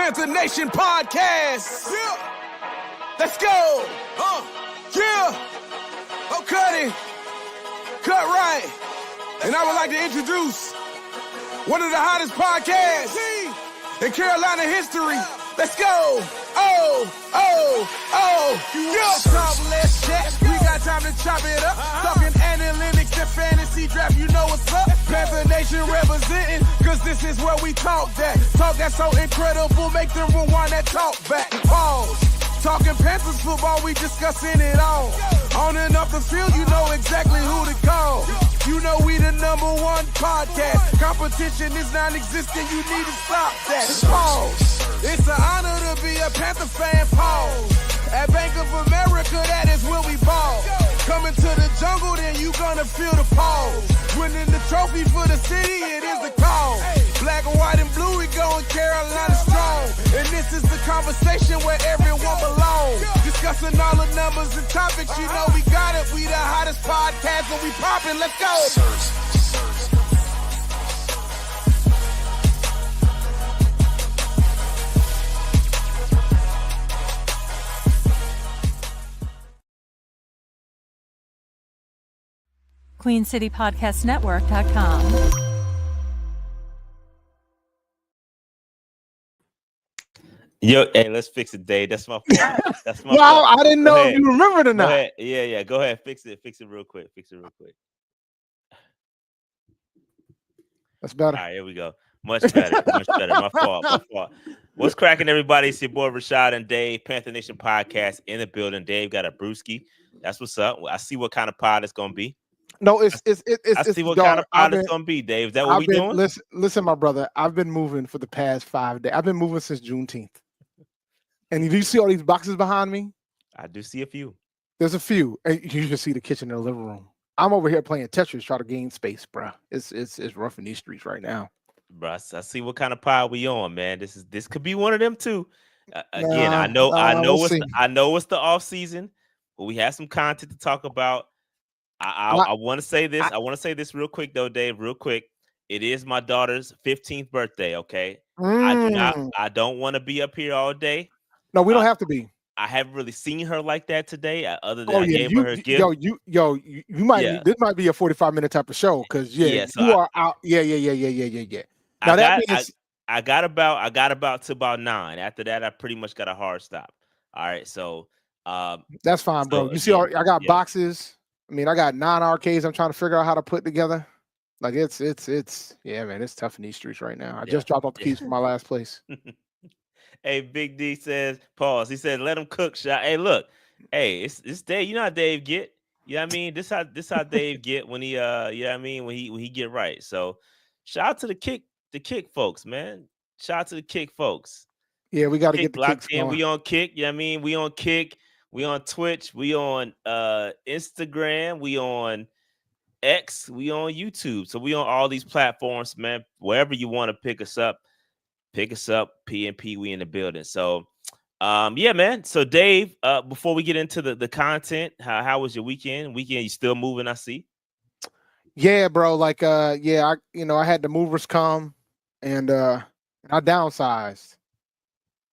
Panther Nation podcast. Yeah. Let's go. Yeah. Oh, cut it. Cut right. And I would like to introduce one of the hottest podcasts in Carolina history. Let's go. Yeah. Talk, let's chat. We got time to chop it up. Talking analytics and fantasy draft. You know what's up. Panther Nation representing, cause this is where we talk that. Talk that's so incredible. Make them rewind that talk back. Pause. Talking Panthers football, we discussing it all. On and off the field, you know exactly who to call. You know we the #1 podcast. Competition is non-existent, you need to stop that. Pause. It's an honor to be a Panther fan, pause. At Bank of America, that is where we ball. Coming to the jungle, then you gonna feel the pause. Winning the trophy for the city, it is the call. Black, white, and blue, we going Carolina strong. And this is the conversation where everyone belongs. Discussing all the numbers and topics, you know we got it. We the hottest podcast and we poppin', let's go. QueenCityPodcastNetwork.com. Yo, hey, let's fix it, Dave. That's my fault. That's my Well, fault. I didn't know if you remembered or not. Yeah. Go ahead. Fix it real quick. That's better. All right, here we go. Much better. My fault. What's cracking, everybody? It's your boy Rashad and Dave, Panther Nation podcast in the building. Dave got a brewski. That's what's up. I see what kind of pod it's gonna be. No, I see what kind of pod it's gonna be, Dave. Is that what we doing? Listen, my brother. I've been moving for the past 5 days. I've been moving since Juneteenth. And do you see all these boxes behind me? I do see a few. There's a few. And you can see the kitchen and the living room. I'm over here playing Tetris, trying to gain space, bro. It's rough in these streets right now. Bro, I see what kind of pod we on, man. This could be one of them too. Again, I know it's the off season, but we have some content to talk about. I want to say this. I want to say this real quick though, Dave. Real quick. It is my daughter's 15th birthday. Okay. I don't want to be up here all day. No, we don't have to be. I haven't really seen her like that today. Other than I gave her a gift. You might. Yeah. This might be a 45-minute type of show because you are out. Yeah. Now I got about to about 9. After that, I pretty much got a hard stop. All right, so that's fine, bro. You see, I got boxes. I mean, I got 9 arcades. I'm trying to figure out how to put together. Like it's man, it's tough in these streets right now. I just dropped off the keys from my last place. Hey, Big D says, pause. He said, let him cook, shot. Hey, look. Hey, it's Dave. You know how Dave get. You know what I mean? This how Dave get when he you know what I mean, when he get right. So shout out to the kick folks, man. Shout out to the kick folks. Yeah, we got to get the kicks in. going. We on Kick, you know what I mean? We on Kick, we on Twitch, we on Instagram, we on X, we on YouTube. So we on all these platforms, man. Wherever you want to pick us up, PNP, we in the building. So yeah, man. So Dave, before we get into the content, how was your weekend? You still moving, I see. Yeah, bro. Like I had the movers come and I downsized.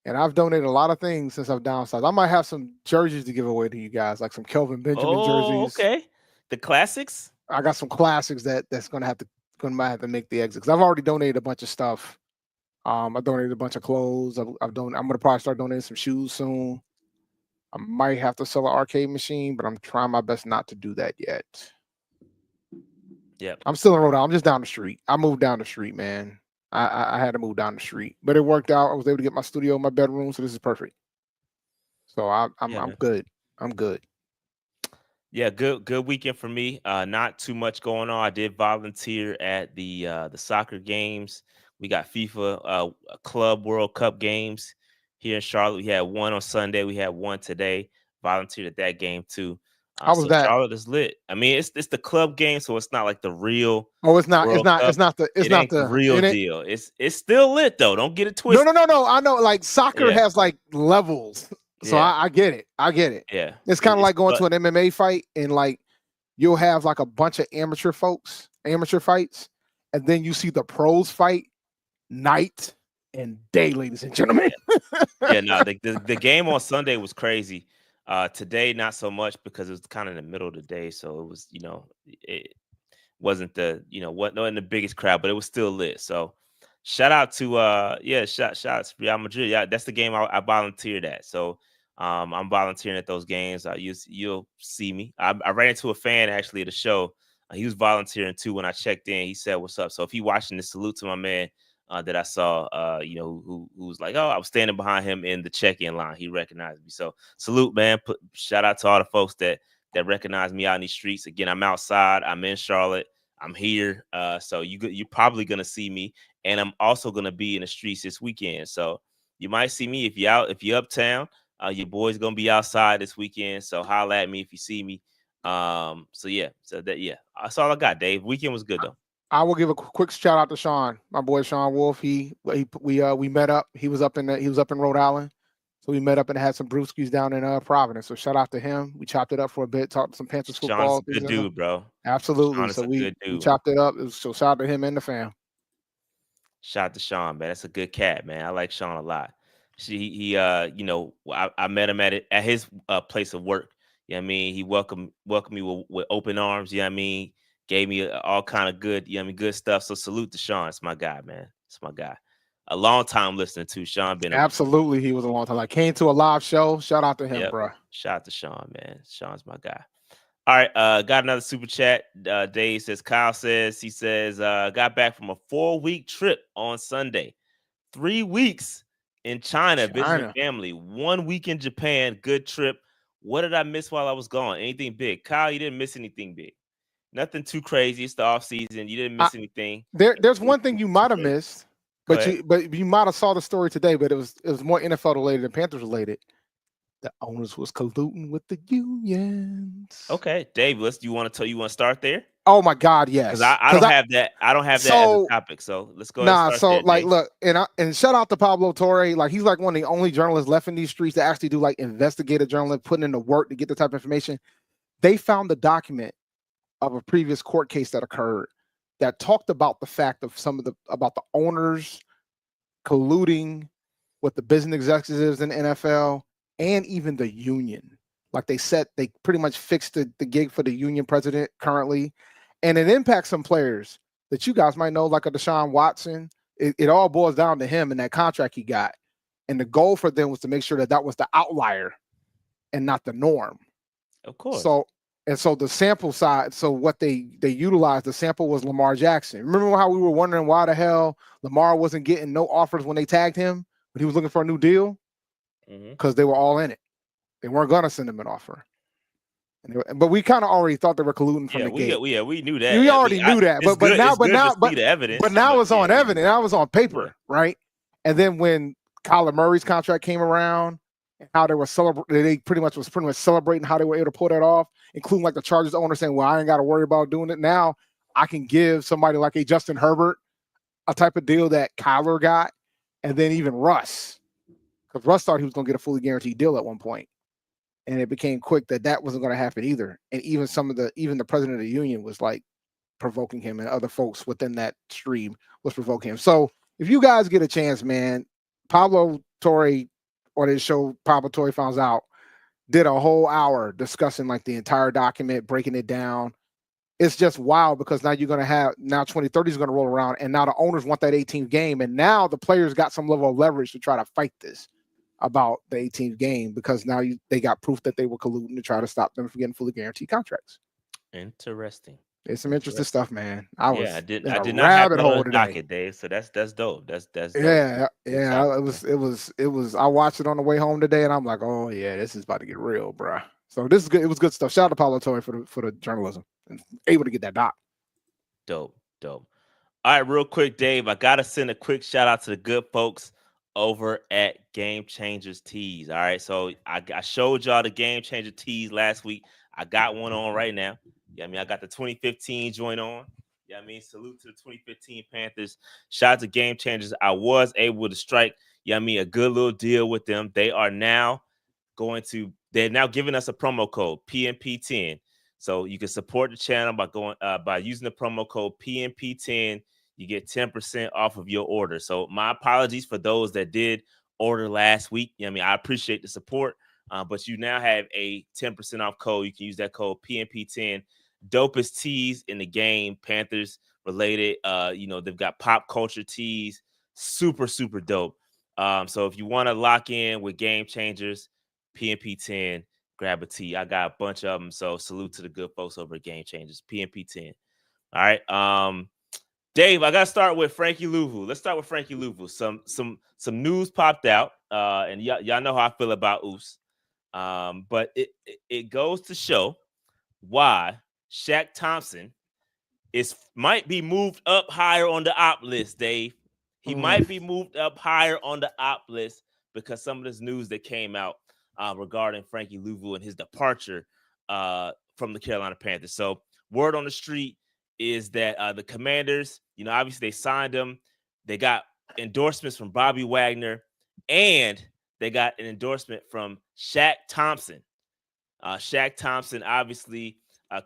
And I've donated a lot of things since I've downsized. I might have some jerseys to give away to you guys, like some Kelvin Benjamin jerseys. Okay. The classics? I got some classics that's gonna have to make the exit. Because I've already donated a bunch of stuff. I donated a bunch of clothes. I'm gonna probably start donating some shoes soon. I might have to sell an arcade machine, but I'm trying my best not to do that yet. Yeah. I'm still in Rhode Island. I'm just down the street. I moved down the street, man. I had to move down the street, but it worked out. I was able to get my studio in my bedroom, so this is perfect. So I'm good. I'm good. Yeah, good weekend for me. Not too much going on. I did volunteer at the soccer games. We got FIFA Club World Cup games here in Charlotte. We had one on Sunday. We had one today. Volunteered at that game too. How was that? Charlotte is lit. I mean, it's the club game, so it's not like the real. Oh, it's not. World Cup. It's not the real deal. It's still lit though. Don't get it twisted. No. I know. Like soccer has like levels, so I get it. Yeah, it's kind of like going to an MMA fight, and like you'll have like a bunch of amateur fights, and then you see the pros fight night and day, ladies and gentlemen. Yeah, no, the game on Sunday was crazy. Today, not so much because it was kind of in the middle of the day, so it was, it wasn't wasn't in the biggest crowd, but it was still lit. So, shout out to shout out to Real Madrid. Yeah, that's the game I volunteered at. So, I'm volunteering at those games. You'll see me. I ran into a fan actually at the show. He was volunteering too. When I checked in, he said, "What's up?" So if he watching this, salute to my man. That I saw, who was like, oh, I was standing behind him in the check-in line. He recognized me. So salute, man. Shout out to all the folks that recognize me out in these streets. Again, I'm outside. I'm in Charlotte. I'm here. So you're probably gonna see me, and I'm also gonna be in the streets this weekend. So you might see me if you're uptown. Your boy's gonna be outside this weekend. So holla at me if you see me. That's all I got, Dave. Weekend was good though. I will give a quick shout out to Sean, my boy Sean Wolf. We met up. He was up in Rhode Island, so we met up and had some brewskis down in Providence. So shout out to him. We chopped it up for a bit, talked some Panthers football. Sean's a good dude, bro. Absolutely. So we chopped it up. So shout out to him and the fam. Shout out to Sean, man. That's a good cat, man. I like Sean a lot. I met him at his place of work. You know what I mean? He welcomed me with open arms. You know what I mean? Gave me all kind of good, good stuff. So salute to Sean. It's my guy, man. It's my guy. A long time listening to Sean. Absolutely, he was a long time. I came to a live show. Shout out to him, bro. Shout out to Sean, man. Sean's my guy. All right, got another super chat. Dave says, Kyle says, got back from a 4-week trip on Sunday. 3 weeks in China. Visiting family. 1 week in Japan. Good trip. What did I miss while I was gone? Anything big? Kyle, you didn't miss anything big. Nothing too crazy. It's the off season. You didn't miss anything. There's one thing you might have missed, but you might have saw the story today. But it was more NFL related than Panthers related. The owners was colluding with the unions. Okay, Dave, do you want to start there? Oh my God, yes. Because I don't have that. I don't have that as a topic. So let's go. Look, and shout out to Pablo Torre. Like he's like one of the only journalists left in these streets that actually do like investigative journalism, putting in the work to get the type of information. They found the document of a previous court case that occurred that talked about the fact of about the owners colluding with the business executives in the NFL and even the union. Like they pretty much fixed the gig for the union president currently. And it impacts some players that you guys might know, like a Deshaun Watson. It all boils down to him and that contract he got. And the goal for them was to make sure that was the outlier and not the norm. Of course. So the sample side, so what they utilized, the sample was Lamar Jackson. Remember how we were wondering why the hell Lamar wasn't getting no offers when they tagged him when he was looking for a new deal? Because they were all in it. They weren't going to send him an offer. But we kind of already thought they were colluding from the gate. We knew that. We already knew that. But now it's on evidence. Now it's on paper, right? And then when Kyler Murray's contract came around, and how they were they pretty much celebrating how they were able to pull that off, including like the Chargers owner saying, "Well, I ain't got to worry about doing it now. I can give somebody like a Justin Herbert a type of deal that Kyler got, and then even Russ, because Russ thought he was going to get a fully guaranteed deal at one point, and it became quick that wasn't going to happen either. And even the president of the union was like provoking him, and other folks within that stream was provoking him. So if you guys get a chance, man, Pablo Torre, or this show Pablo Torre Finds Out, did a whole hour discussing like the entire document, breaking it down. It's just wild because now you're going to have 2030 is going to roll around, and now the owners want that 18th game, and now the players got some level of leverage to try to fight this about the 18th game because now they got proof that they were colluding to try to stop them from getting fully guaranteed contracts. Interesting. It's some interesting stuff, man. I did not have it on the docket, Dave. So that's dope. That's dope. Yeah. It was. I watched it on the way home today, and I'm like, oh yeah, this is about to get real, bro. So this is good. It was good stuff. Shout out to Pablo Torre for the journalism and able to get that doc. Dope. All right, real quick, Dave. I gotta send a quick shout out to the good folks over at Game Changers Tees. All right, so I showed y'all the Game Changer Tees last week. I got one on right now. Yeah, I got the 2015 joint on. Yeah, salute to the 2015 Panthers. Shout out to Game Changers. I was able to strike, a good little deal with them. They are now they're now giving us a promo code PNP10. So you can support the channel by using the promo code PNP10. You get 10% off of your order. So my apologies for those that did order last week. I mean, I appreciate the support, but you now have a 10% off code. You can use that code PNP10. Dopest tees in the game, Panthers related. They've got pop culture tees, super, super dope. So if you want to lock in with Game Changers, PNP10, grab a tee. I got a bunch of them. So salute to the good folks over at Game Changers, PNP10. All right. Dave, I gotta start with Frankie Luvu. Let's start with Frankie Luvu. Some news popped out, and y'all know how I feel about Oos. But it goes to show why Shaq Thompson might be moved up higher on the op list, Dave. He might be moved up higher on the op list because some of this news that came out regarding Frankie Luvu and his departure from the Carolina Panthers. So word on the street is that the Commanders, obviously they signed him. They got endorsements from Bobby Wagner, and they got an endorsement from Shaq Thompson. Shaq Thompson obviously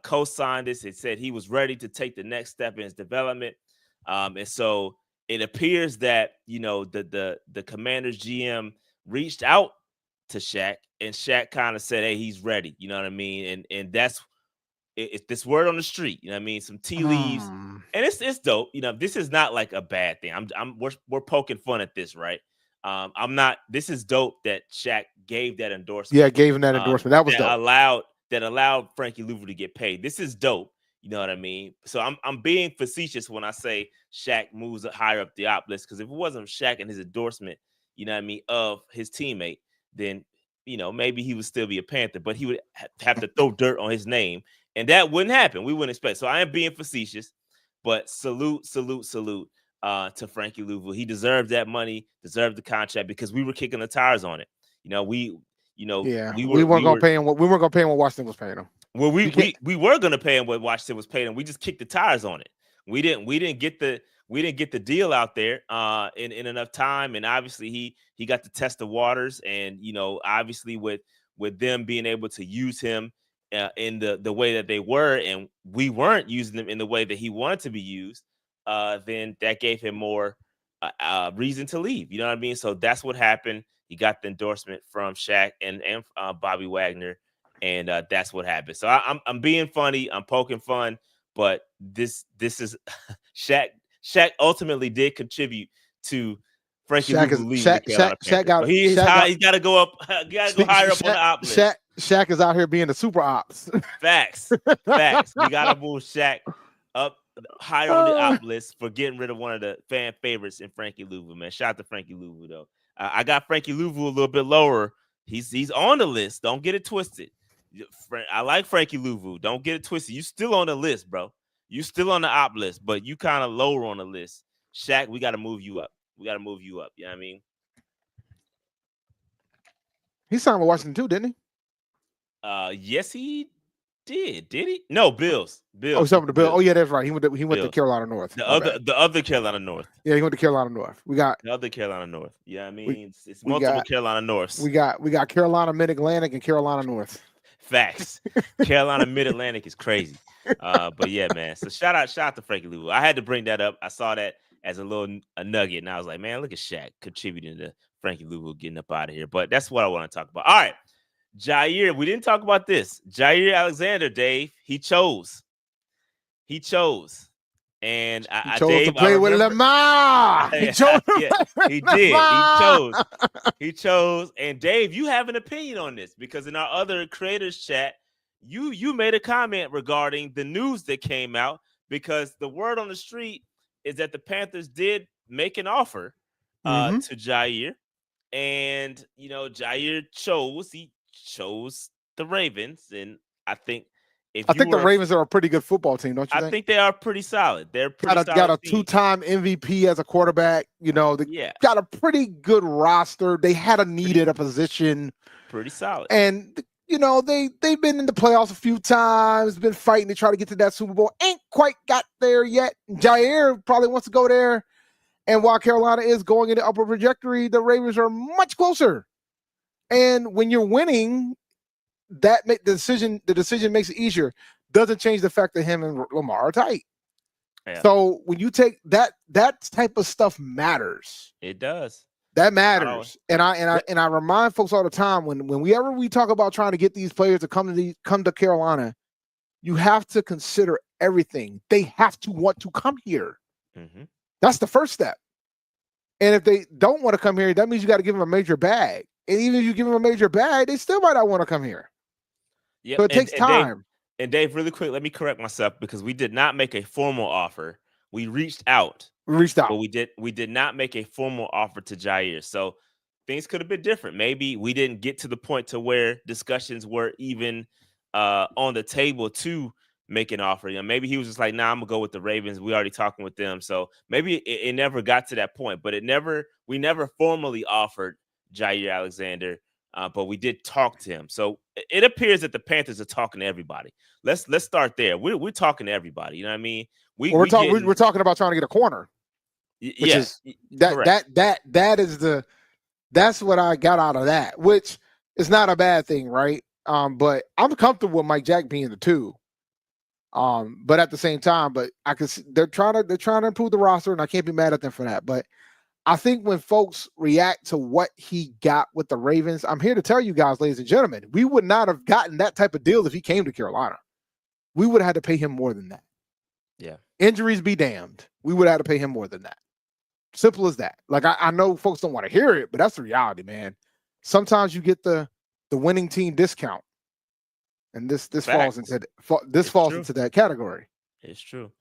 co-signed this. It said he was ready to take the next step in his development. And so it appears that, the Commanders GM reached out to Shaq, and Shaq kind of said, hey, he's ready. You know what I mean? And that's it's this word on the street, some tea leaves, and it's dope. This is not like a bad thing. We're poking fun at this, right? This is dope that Shaq gave that endorsement. Yeah, gave him that endorsement. That was dope. Allowed Frankie Luvu to get paid. This is dope. You know what I mean? So I'm being facetious when I say Shaq moves higher up the op list, because if it wasn't Shaq and his endorsement, of his teammate, then maybe he would still be a Panther, but he would have to throw dirt on his name. And that wouldn't happen. We wouldn't expect. So I am being facetious, but salute to Frankie Luvu. He deserved that money, deserved the contract, because we were kicking the tires on it. We weren't gonna pay him what Washington was paying him. Well, we were gonna pay him what Washington was paying him. We just kicked the tires on it. We didn't get the deal out there in enough time. And obviously he got to test the waters, and obviously with them being able to use him in the way that they were, and we weren't using them in the way that he wanted to be used, then that gave him more reason to leave. You know what I mean? So that's what happened. He got the endorsement from Shaq and Bobby Wagner, and that's what happened. So I'm being funny. I'm poking fun, but this is Shaq. Shaq ultimately did contribute to Frankie Luvu leaving the Carolina Panthers. He's got to go up. Got to go higher up on the op list. Shaq is out here being the super ops. Facts. We got to move Shaq up higher on the op list for getting rid of one of the fan favorites in Frankie Luvu, man. Shout out to Frankie Luvu, though. I got Frankie Luvu a little bit lower. He's on the list. Don't get it twisted. I like Frankie Luvu. Don't get it twisted. You still on the list, bro. You still on the op list, but you kind of lower on the list. Shaq, we got to move you up. You know what I mean? He signed with Washington too, didn't he? Yes, he did. Did he? No, Bills. Oh, something to Bills. Oh, yeah, that's right. He went to Carolina North. The other Carolina North. Yeah, he went to Carolina North. We got the other Carolina North. Yeah, I mean, it's multiple Carolina Norths. We got Carolina Mid-Atlantic and Carolina North. Facts. Carolina Mid-Atlantic is crazy. But yeah, man. So shout out to Frankie Luvu. I had to bring that up. I saw that as a nugget, and I was like, man, look at Shaq contributing to Frankie Luvu getting up out of here. But that's what I want to talk about. All right, Jaire. We didn't talk about this. Jaire Alexander, Dave. He chose, and he chose to play with Lamar. He chose. Yeah, he did. He chose. And Dave, you have an opinion on this, because in our other creators chat, you made a comment regarding the news that came out, because the word on the street is that the Panthers did make an offer to Jaire, and Jaire chose the Ravens, and I think the Ravens are a pretty good football team, don't you think? I think they are pretty solid. They're pretty solid. Got a two-time MVP as a quarterback. They got a pretty good roster. They had a need at a position. Pretty solid. And they've been in the playoffs a few times, been fighting to try to get to that Super Bowl. Ain't quite got there yet. Jaire probably wants to go there. And while Carolina is going in the upper trajectory, the Ravens are much closer. And when you're winning, the decision makes it easier. Doesn't change the fact that him and Lamar are tight. Yeah. So when you take that type of stuff matters. It does. That matters. And I remind folks all the time whenever we talk about trying to get these players to come to Carolina, you have to consider everything. They have to want to come here. Mm-hmm. That's the first step. And if they don't want to come here, that means you got to give them a major bag. And even if you give them a major bag, they still might not want to come here. Yep. So it takes time. Dave, really quick, let me correct myself because we did not make a formal offer. We reached out. But we did not make a formal offer to Jaire. So things could have been different. Maybe we didn't get to the point to where discussions were even on the table to make an offer. You know, maybe he was just like, nah, I'm gonna go with the Ravens. We already talking with them. So maybe it never got to that point, but we never formally offered Jaire Alexander, but we did talk to him. So it appears that the Panthers are talking to everybody. Let's start there. We're talking to everybody. You know what I mean? We're talking about trying to get a corner. That's what I got out of that, which is not a bad thing, right? But I'm comfortable with Mike Jack being the 2. But at the same time, I can see they're trying to improve the roster, and I can't be mad at them for that. But I think when folks react to what he got with the Ravens, I'm here to tell you guys, ladies and gentlemen, we would not have gotten that type of deal if he came to Carolina. We would have had to pay him more than that. Yeah. Injuries be damned. We would have had to pay him more than that. Simple as that. Like I know folks don't want to hear it, but that's the reality, man. Sometimes you get the winning team discount, and this falls into that category. It's true.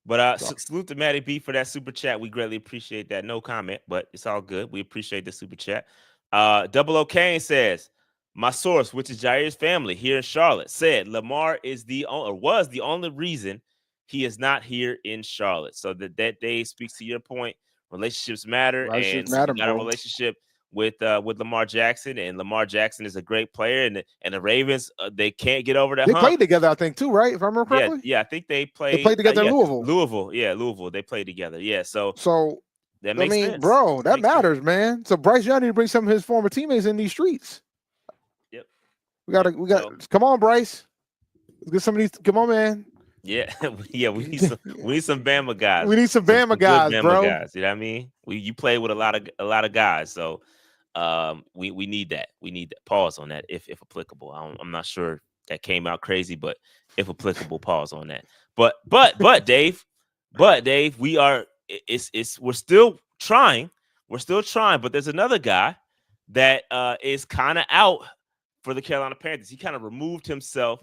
But salute to Matty B for that super chat. We greatly appreciate that. No comment, but it's all good. We appreciate the super chat. Double O Kane says, my source, which is Jaire's family here in Charlotte, said Lamar was the only reason he is not here in Charlotte. So that day speaks to your point. Relationships matter, and you got a relationship with Lamar Jackson, and Lamar Jackson is a great player, and the Ravens they can't get over that. They played together, I think, too, right? If I remember correctly. Yeah, I think they played together in Louisville. Louisville. They played together. Yeah, so that makes sense. Bro, that matters, man. So Bryce Young need to bring some of his former teammates in these streets. Yep. We got. Come on, Bryce. Let's get some of these. Come on, man. Yeah, we need some Bama guys. We need some Bama guys, bro. Guys, you know what I mean? You play with a lot of guys, so we need that. We need that. Pause on that if applicable. I'm not sure that came out crazy, but if applicable, pause on that. But Dave, we're still trying. We're still trying, but there's another guy that is kind of out for the Carolina Panthers. He kind of removed himself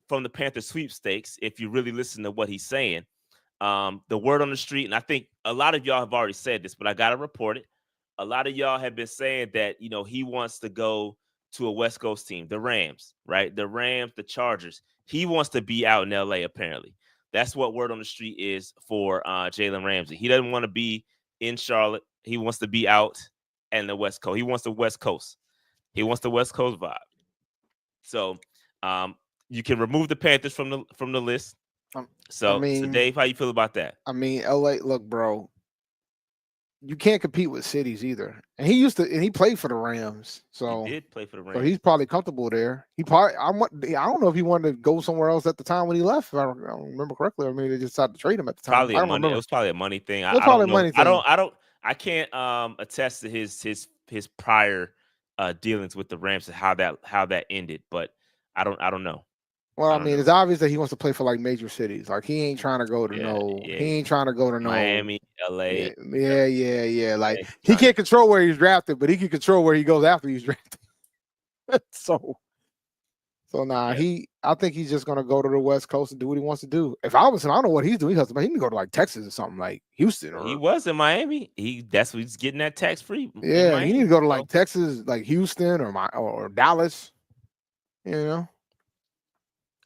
from the Panthers sweepstakes, if you really listen to what he's saying. The word on the street, and I think a lot of y'all have already said this, but I got to report it. A lot of y'all have been saying that, he wants to go to a West Coast team, the Rams, right? The Rams, the Chargers. He wants to be out in L.A., apparently. That's what word on the street is for Jalen Ramsey. He doesn't want to be in Charlotte. He wants to be out in the West Coast. He wants the West Coast. He wants the West Coast vibe. So, you can remove the Panthers from the list. So Dave, how you feel about that? I mean, LA, look, bro, you can't compete with cities either. And he played for the Rams. So he did play for the Rams. So he's probably comfortable there. I don't know if he wanted to go somewhere else at the time when he left. If I don't remember correctly. I mean, they just decided to trade him at the time. It was probably a money thing. I can't attest to his prior dealings with the Rams and how that ended, but I don't know. Well, I mean, it's obvious that he wants to play for like major cities. Like he ain't trying to go to he ain't trying to go to Miami, LA. Yeah. Like he can't control where he's drafted, but he can control where he goes after he's drafted. So I think he's just gonna go to the West Coast and do what he wants to do. If I was him, I don't know what he's doing. He can go to like Texas or something like Houston. He was in Miami. That's what he's getting that tax free. Yeah, he need to go to like Texas, like Houston or Dallas.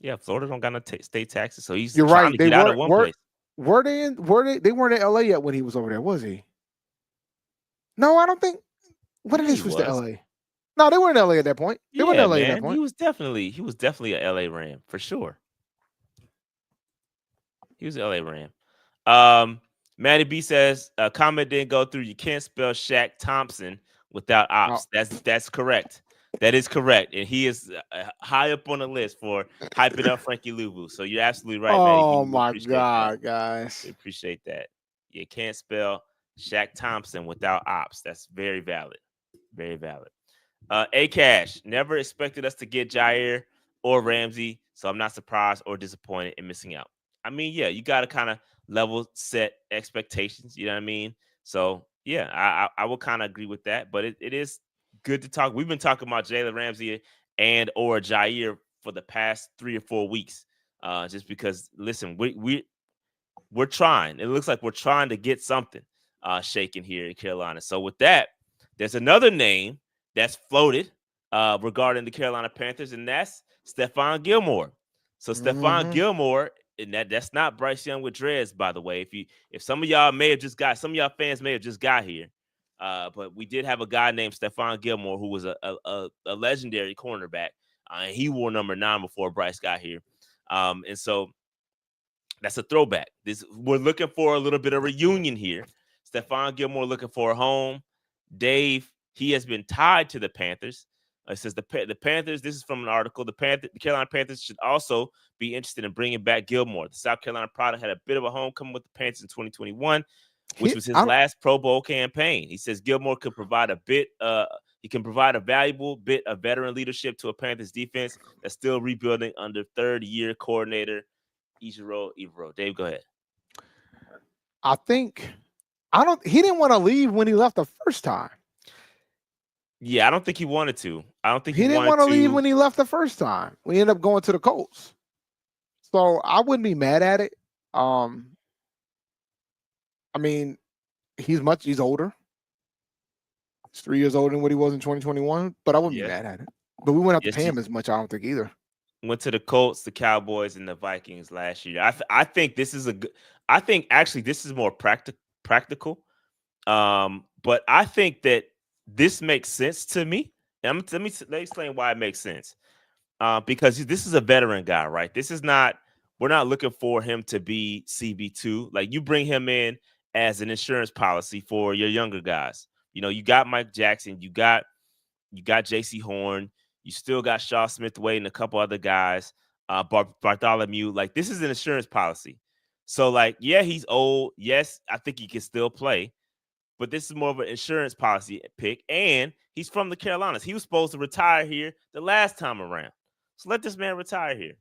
Yeah, Florida don't got no state taxes, so he's You're trying right. to get out of one place. They weren't in LA yet when he was over there, was he? No, I don't think. When did he switch to LA? No, they weren't in LA at that point. They weren't in LA at that point. He was definitely a LA Ram for sure. He was an LA Ram. Matty B says comment didn't go through. You can't spell Shaq Thompson without ops. That's correct. That is correct, and he is high up on the list for hyping up Frankie Luvu. So you're absolutely right, man. Oh my God, guys! We appreciate that. You can't spell Shaq Thompson without ops. That's very valid. Very valid. A-Cash, never expected us to get Jaire or Ramsey, so I'm not surprised or disappointed in missing out. I mean, yeah, you got to kind of level set expectations. You know what I mean? So, yeah, I will kind of agree with that, but it is good to talk. We've been talking about Jalen Ramsey and or Jaire for the past 3 or 4 weeks, just because, listen, we're trying. It looks like we're trying to get something shaken here in Carolina. So with that, there's another name that's floated regarding the Carolina Panthers, and that's Stefon Gilmore. So Stefon Gilmore, and that's not Bryce Young with dreads, by the way. If some of y'all some of y'all fans may have just got here, but we did have a guy named Stefon Gilmore who was a legendary cornerback, and he wore number 9 before Bryce got here, and so that's a throwback. We're looking for a little bit of reunion here. Stefon Gilmore looking for a home. Dave, he has been tied to the Panthers. It says the Panthers, this is from an article, the Carolina Panthers should also be interested in bringing back Gilmore. The South Carolina product had a bit of a homecoming with the Panthers in 2021, which was his last Pro Bowl campaign. He says Gilmore could provide he can provide a valuable bit of veteran leadership to a Panthers defense that's still rebuilding under third-year coordinator Evero. Dave, go ahead. He didn't want to leave when he left the first time. Yeah, I don't think he wanted to. I don't think he didn't want to leave when he left the first time. We ended up going to the Colts. So I wouldn't be mad at it. I mean, he's older. He's 3 years older than what he was in 2021, but I wouldn't be mad at it. But we wouldn't have to pay him as much, I don't think, either. Went to the Colts, the Cowboys, and the Vikings last year. I think this is I think actually this is more practical. But I think that this makes sense to me. And let me explain why it makes sense. Because this is a veteran guy, right? We're not looking for him to be CB2. Like, you bring him in as an insurance policy for your younger guys. You know, you got Mike Jackson, you got J.C. Horn, you still got Shaw Smith-Wade and a couple other guys, Bartholomew. Like, this is an insurance policy. So, like, yeah, he's old. Yes, I think he can still play. But this is more of an insurance policy pick. And he's from the Carolinas. He was supposed to retire here the last time around. So let this man retire here.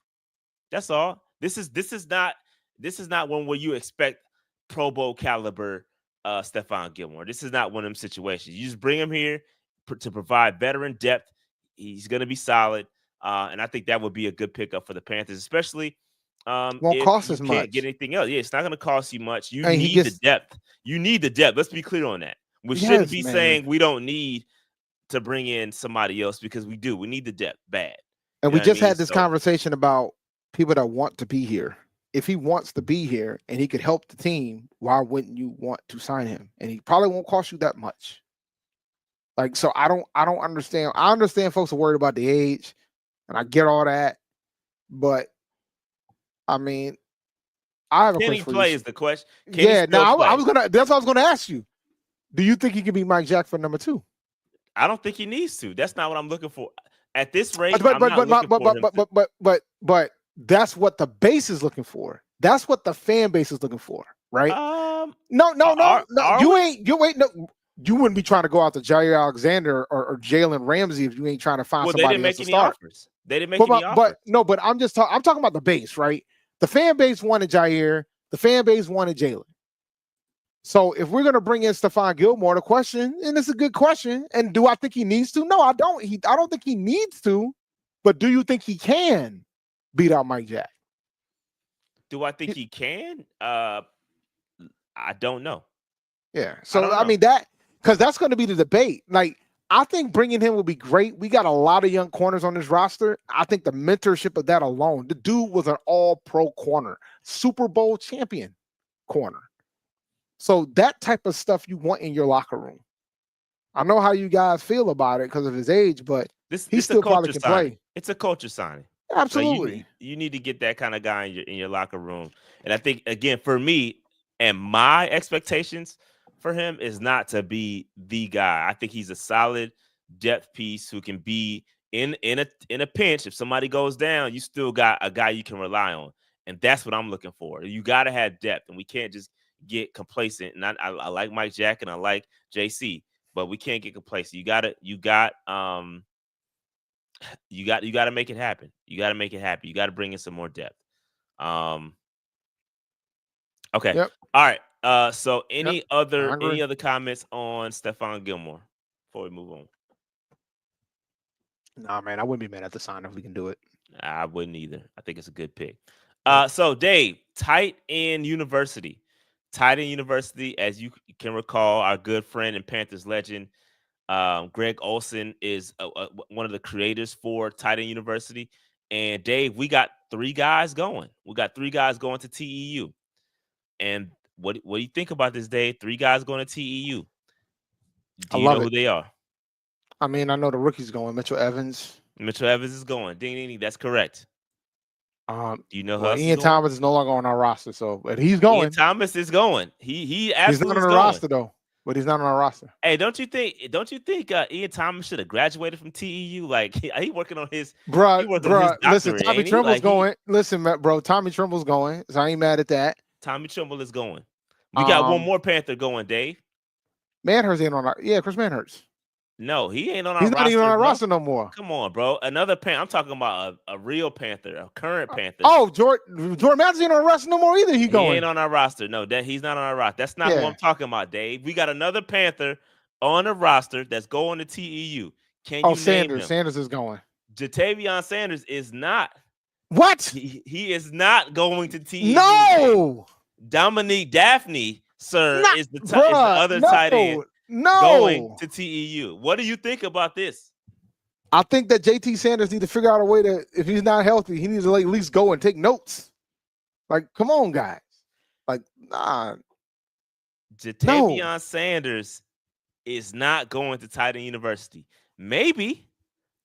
That's all. This is not one where you expect Pro Bowl caliber Stefon Gilmore. This is not one of them situations. You just bring him here to provide veteran depth. He's going to be solid. And I think that would be a good pickup for the Panthers, especially won't cost as much. Can't get anything else. Yeah, it's not going to cost you much. You need the depth. You need the depth. Let's be clear on that. We shouldn't be saying we don't need to bring in somebody else, because we do. We need the depth bad. And we just had this conversation about people that want to be here. If he wants to be here and he could help the team, why wouldn't you want to sign him? And he probably won't cost you that much. Like, so I don't understand. I understand folks are worried about the age, and I get all that, but I mean, I have a question. Can he play is the question. That's what I was gonna ask you. Do you think he can be Mike Jack for number 2? I don't think he needs to. That's not what I'm looking for. At this rate, but that's what the base is looking for. That's what the fan base is looking for, right? No. You wouldn't be trying to go out to Jaire Alexander or Jalen Ramsey if you ain't trying to find somebody else to start. Offers. They didn't make any offers. But I'm talking about the base, right? The fan base wanted Jaire. The fan base wanted Jalen. So if we're going to bring in Stefon Gilmore, the question, and it's a good question, and do I think he needs to? No, I don't. I don't think he needs to. But do you think he can beat out Mike Jack? Do I think he can? I don't know. Yeah. So, I mean, because that's going to be the debate. Like, I think bringing him will be great. We got a lot of young corners on this roster. I think the mentorship of that alone, the dude was an all-pro corner, Super Bowl champion corner. So that type of stuff you want in your locker room. I know how you guys feel about it because of his age, but he still probably can play. It's a culture signing. Absolutely. So you need to get that kind of guy in your locker room. And I think, again, for me and my expectations for him is not to be the guy. I think he's a solid depth piece who can be in a pinch. If somebody goes down, you still got a guy you can rely on. And that's what I'm looking for. You got to have depth, and we can't just get complacent. And I like Mike Jack and I like JC, but we can't get complacent. You got to make it happen. You got to make it happen. You got to bring in some more depth. Okay. Yep. All right. So any Yep. other comments on Stefon Gilmore before we move on? Nah, man, I wouldn't be mad at the sign if we can do it. I wouldn't either. I think it's a good pick. So Dave, tight end university, as you can recall, our good friend and Panthers legend, Greg Olsen is one of the creators for tight end university. And Dave, we got 3 guys going. We got 3 guys going to TEU. And what do you think about this, Dave? 3 guys going to TEU. Do you know who they are? I mean, I know the rookie's going. Mitchell Evans. Mitchell Evans is going. Ding, ding, ding. That's correct. Do you know who Ian Thomas is no longer on our roster, so but he's going. Ian Thomas is going. He's not on the roster though. But he's not on our roster. Hey, don't you think Ian Thomas should have graduated from TEU? Like he working on his bro. Listen, Tommy Trimble's going. Listen, bro, Tommy Trimble's going. So I ain't mad at that. Tommy Trimble is going. We got one more Panther going, Dave. Manhurst ain't on our. Yeah, Chris Manhurst. No, he ain't on our roster. He's not even on our bro. roster no more. Come on, bro. Another Panther. I'm talking about a real Panther, a current Panther. Oh, Jordan Matthews ain't on our roster no more either. He ain't on our roster. No, he's not on our roster. That's not what I'm talking about, Dave. We got another Panther on the roster that's going to TEU. Can you name him? Sanders is going. Jatavion Sanders is not. What? He is not going to TEU. No. Dominique Daphne, sir, is the other tight end. Going to TEU. What do you think about this? I think that JT Sanders needs to figure out a way to, if he's not healthy, he needs to at least go and take notes. Like, come on, guys. Like, nah. Jatavion Sanders is not going to tight end university. Maybe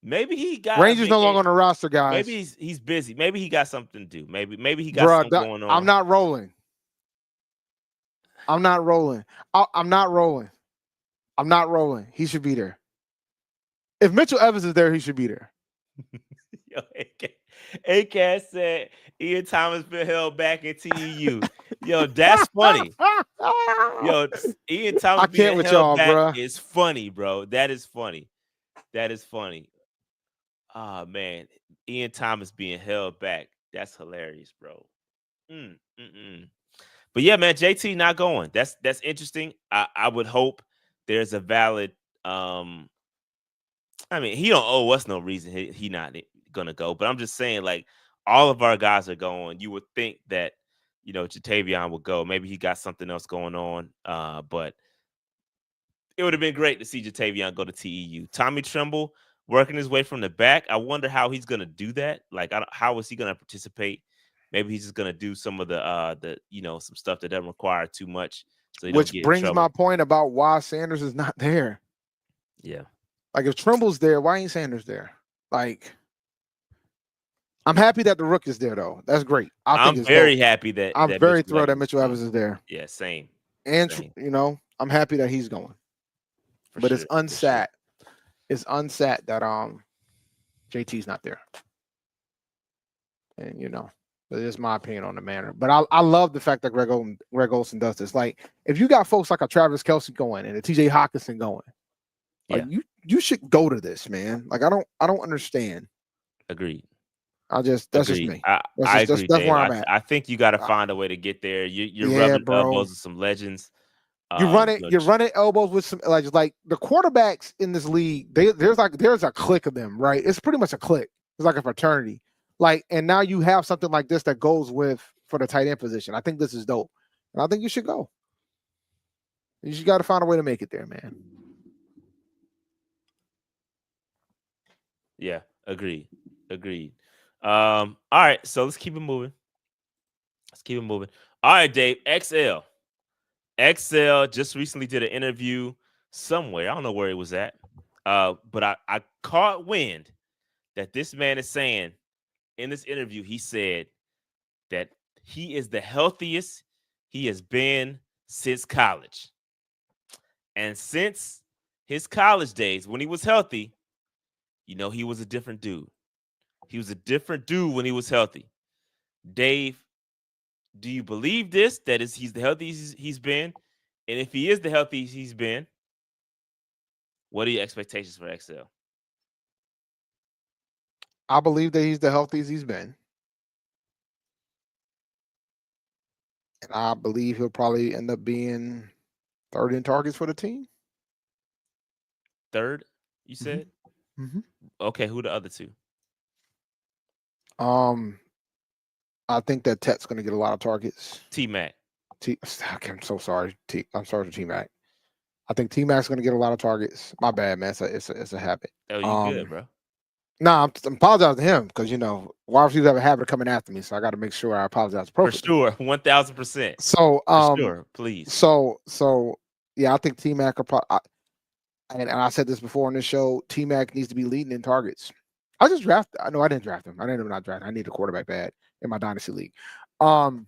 he got Rangers no longer on the roster, guys. Maybe he's busy. Maybe he got something to do. Maybe he got something going on. I'm not rolling. I'm not rolling. He should be there. If Mitchell Evans is there, he should be there. Yo, A-Cat said Ian Thomas been held back in TEU. Yo, that's funny. Yo, Ian Thomas being held back is funny, bro. That is funny. Oh, man. Ian Thomas being held back. That's hilarious, bro. But yeah, man, JT not going. That's interesting. I would hope there's a valid I mean, he don't owe us no reason he not gonna go, but I'm just saying, like, all of our guys are going. You would think that, Jatavion would go. Maybe he got something else going on, but it would have been great to see Jatavion go to TEU. Tommy Trimble working his way from the back. I wonder how he's gonna do that. Like, how is he gonna participate? Maybe he's just gonna do some of the some stuff that doesn't require too much. So which brings my point about why Sanders is not there. Yeah. Like, if Trimble's there, why ain't Sanders there? Like, I'm happy that the rook is there, though. That's great. I'm very happy that I'm very thrilled that Mitchell Evans is there. Yeah, same. And I'm happy that he's going. But it's unsat. It's unsat that JT's not there. And that is my opinion on the matter. But I love the fact that Greg Olsen does this. Like, if you got folks like a Travis Kelce going and a TJ Hawkinson going, like, you should go to this, man. Like, I don't understand. Agreed. That's just me. I agree, that's where I'm at. I think you got to find a way to get there. You're rubbing elbows with some legends. You're running elbows with some like the quarterbacks in this league. There's a clique of them, right? It's pretty much a clique. It's like a fraternity. Like, and now you have something like this that goes for the tight end position. I think this is dope, and I think you should go. You just got to find a way to make it there, man. Yeah, agreed. All right, so let's keep it moving. All right, Dave. XL just recently did an interview somewhere. I don't know where it was at. But I caught wind that this man is saying in this interview, he said that he is the healthiest he has been since college. And since his college days, when he was healthy, he was a different dude. He was a different dude when he was healthy. Dave, Do you believe this? That is, he's the healthiest he's been, and if he is the healthiest he's been, what are your expectations for XL? I believe that he's the healthiest he's been. And I believe he'll probably end up being third in targets for the team. Third, you said? Mm-hmm. Okay, who the other two? I think that Tet's going to get a lot of targets. T-Mac. I'm so sorry. I'm sorry to T-Mac. I think T-Mac's going to get a lot of targets. My bad, man. It's a habit. Oh, you good, bro? No, I'm apologizing to him because, wide receivers have a habit of coming after me, so I got to make sure I apologize appropriately. For sure, 1,000%. So, for sure, please. So yeah, I think T-Mac will probably, and I said this before on this show, T-Mac needs to be leading in targets. I just drafted. I know I didn't draft him. I didn't not draft him. I need a quarterback bad in my dynasty league. And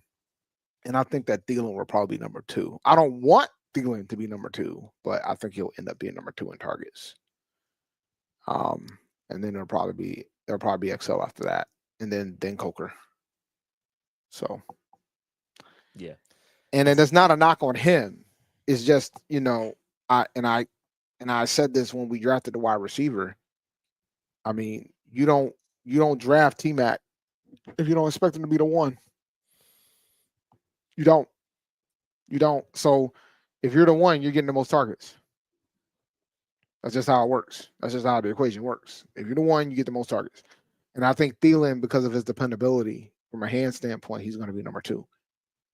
I think that Thielen will probably be number 2. I don't want Thielen to be number 2, but I think he'll end up being number 2 in targets. And then there'll probably be XL after that, and then Coker. So, yeah. And it's not a knock on him. It's just I said this when we drafted the wide receiver. I mean, you don't draft T-Mac if you don't expect him to be the one. You don't. So if you're the one, you're getting the most targets. That's just how it works. That's just how the equation works. If you're the one, you get the most targets. And I think Thielen, because of his dependability from a hand standpoint, he's going to be number 2.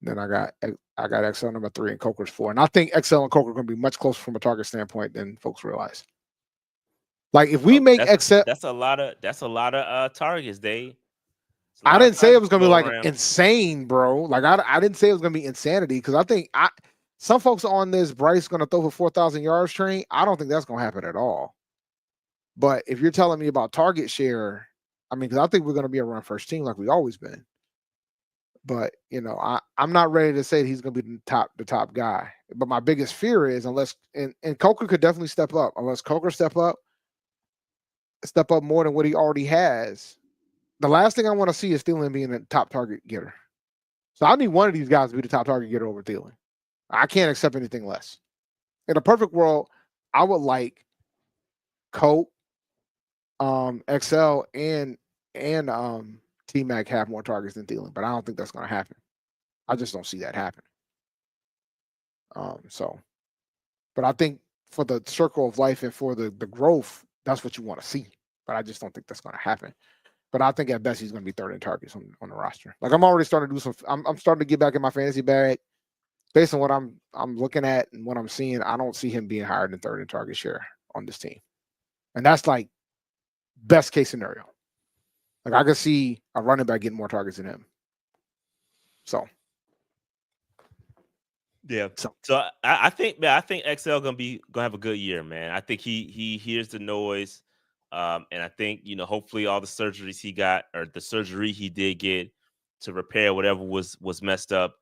Then I got XL number 3 and Coker's 4. And I think XL and Coker are going to be much closer from a target standpoint than folks realize. Like if we make XL, that's a lot of targets, Dave. I didn't say it was going to be like insane, bro. Like I didn't say it was going to be insanity because I think some folks on this Bryce going to throw for 4,000 yards train. I don't think that's going to happen at all. But if you're telling me about target share, I mean, because I think we're going to be a run first team like we always been. But I'm not ready to say he's going to be the top guy. But my biggest fear is unless and Coker could definitely step up. Unless Coker step up more than what he already has. The last thing I want to see is Thielen being a top target getter. So I need one of these guys to be the top target getter over Thielen. I can't accept anything less. In a perfect world, I would like Colt, XL, and T-Mac have more targets than Thielen, but I don't think that's going to happen. I just don't see that happen. But I think for the circle of life and for the growth, that's what you want to see. But I just don't think that's going to happen. But I think at best he's going to be third in targets on the roster. Like I'm already starting to do some. I'm starting to get back in my fantasy bag. Based on what I'm looking at and what I'm seeing, I don't see him being higher than third in target share on this team. And that's like best case scenario. Like I could see a running back getting more targets than him. So yeah. So I think XL gonna have a good year, man. I think he hears the noise. And I think, hopefully all the surgeries he got or the surgery he did get to repair whatever was messed up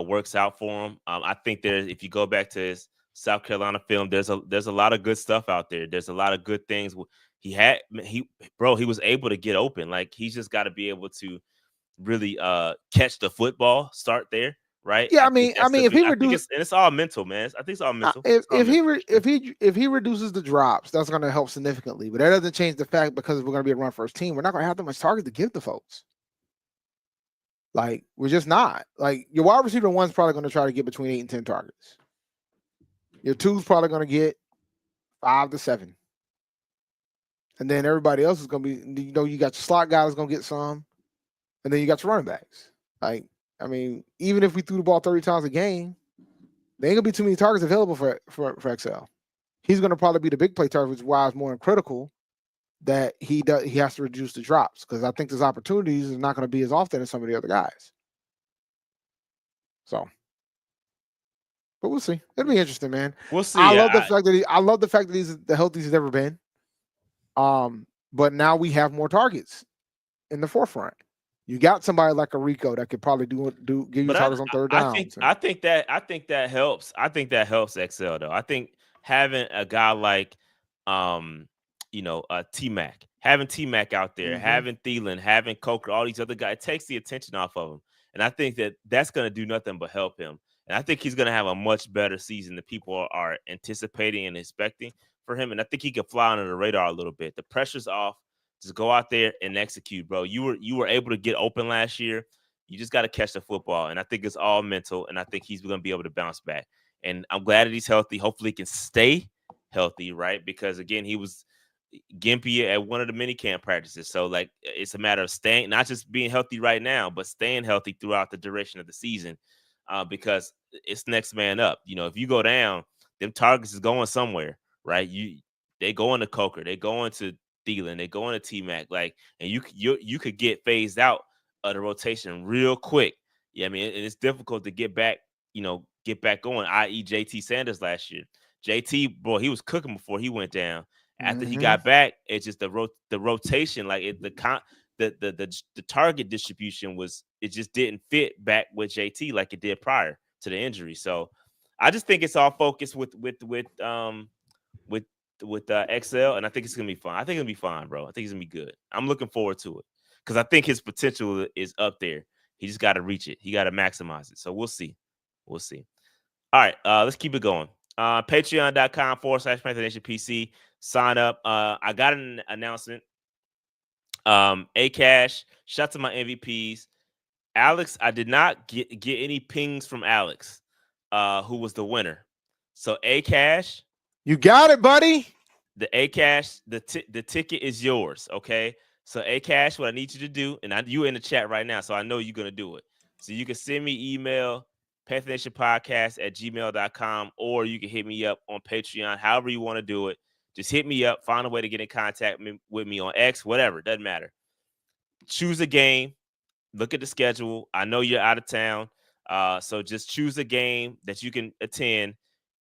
works out for him. I think if you go back to his South Carolina film, there's a lot of good stuff out there. There's a lot of good things. He was able to get open. Like he's just got to be able to really catch the football, start there. Right. Yeah, I mean, if he reduces, and it's all mental, man. I think it's all mental. If he reduces the drops, that's going to help significantly. But that doesn't change the fact because we're going to be a run first team, we're not going to have that much target to give to folks. Like we're just not. Like your wide receiver 1's probably going to try to get between 8 and 10 targets. Your 2's probably going to get 5 to 7, and then everybody else is going to be. You got your slot guy that's going to get some, and then you got your running backs. Like. I mean, even if we threw the ball 30 times a game, there ain't gonna be too many targets available for XL. He's gonna probably be the big play target, which is why it's more critical that he has to reduce the drops because I think his opportunities is not gonna be as often as some of the other guys. So, but we'll see. It'll be interesting, man. We'll see. I love the fact that he's the healthiest he's ever been. But now we have more targets in the forefront. You got somebody like a Rico that could probably give you targets on third down. I think that helps. I think that helps XL though. I think having a guy like T-Mac, having T-Mac out there, having Thielen, having Coker, all these other guys, it takes the attention off of him. And I think that that's going to do nothing but help him. And I think he's going to have a much better season than people are anticipating and expecting for him. And I think he can fly under the radar a little bit. The pressure's off. Just go out there and execute, bro. You were able to get open last year. You just got to catch the football. And I think it's all mental. And I think he's going to be able to bounce back. And I'm glad that he's healthy. Hopefully he can stay healthy, right? Because, again, he was gimpy at one of the mini camp practices. So, like, it's a matter of staying, not just being healthy right now, but staying healthy throughout the duration of the season. Because it's next man up. You know, if you go down, them targets is going somewhere, right? They go into Coker, they go into Thielen, they go into T-Mac, like, and you could get phased out of the rotation real quick. Yeah, I mean, and it's difficult to get back going, i.e. JT Sanders last year. JT, boy, he was cooking before he went down. After he got back, it's just the rotation, like the target distribution it just didn't fit back with JT like it did prior to the injury. So I just think it's all focused with XL, and I think it's gonna be fine. I think it'll be fine, bro. I think it's gonna be good. I'm looking forward to it because I think his potential is up there. He just got to reach it. He got to maximize it. So we'll see. All right, let's keep it going. Patreon.com/Panther Nation PC. Sign up. I got an announcement. Cash, shout out to my MVPs. Alex, I did not get any pings from Alex, who was the winner. So Cash, you got it, buddy. The Cash, the ticket is yours. Okay. So Cash, what I need you to do, and you in the chat right now, so I know you're gonna do it. So you can send me email PantherNationPodcast@gmail.com, or you can hit me up on Patreon, however you want to do it. Just hit me up, find a way to get in contact with me on X, whatever, doesn't matter. Choose a game, look at the schedule. I know you're out of town, so just choose a game that you can attend.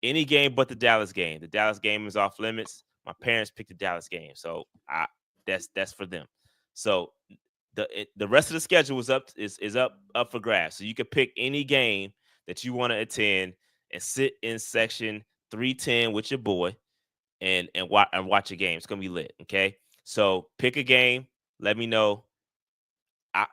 Any game but the Dallas game. The Dallas game is off limits. My parents picked the Dallas game, so that's for them. So the rest of the schedule is up for grabs. So you can pick any game that you want to attend and sit in section 310 with your boy and watch a game. It's gonna be lit. Okay, so pick a game. Let me know. I'm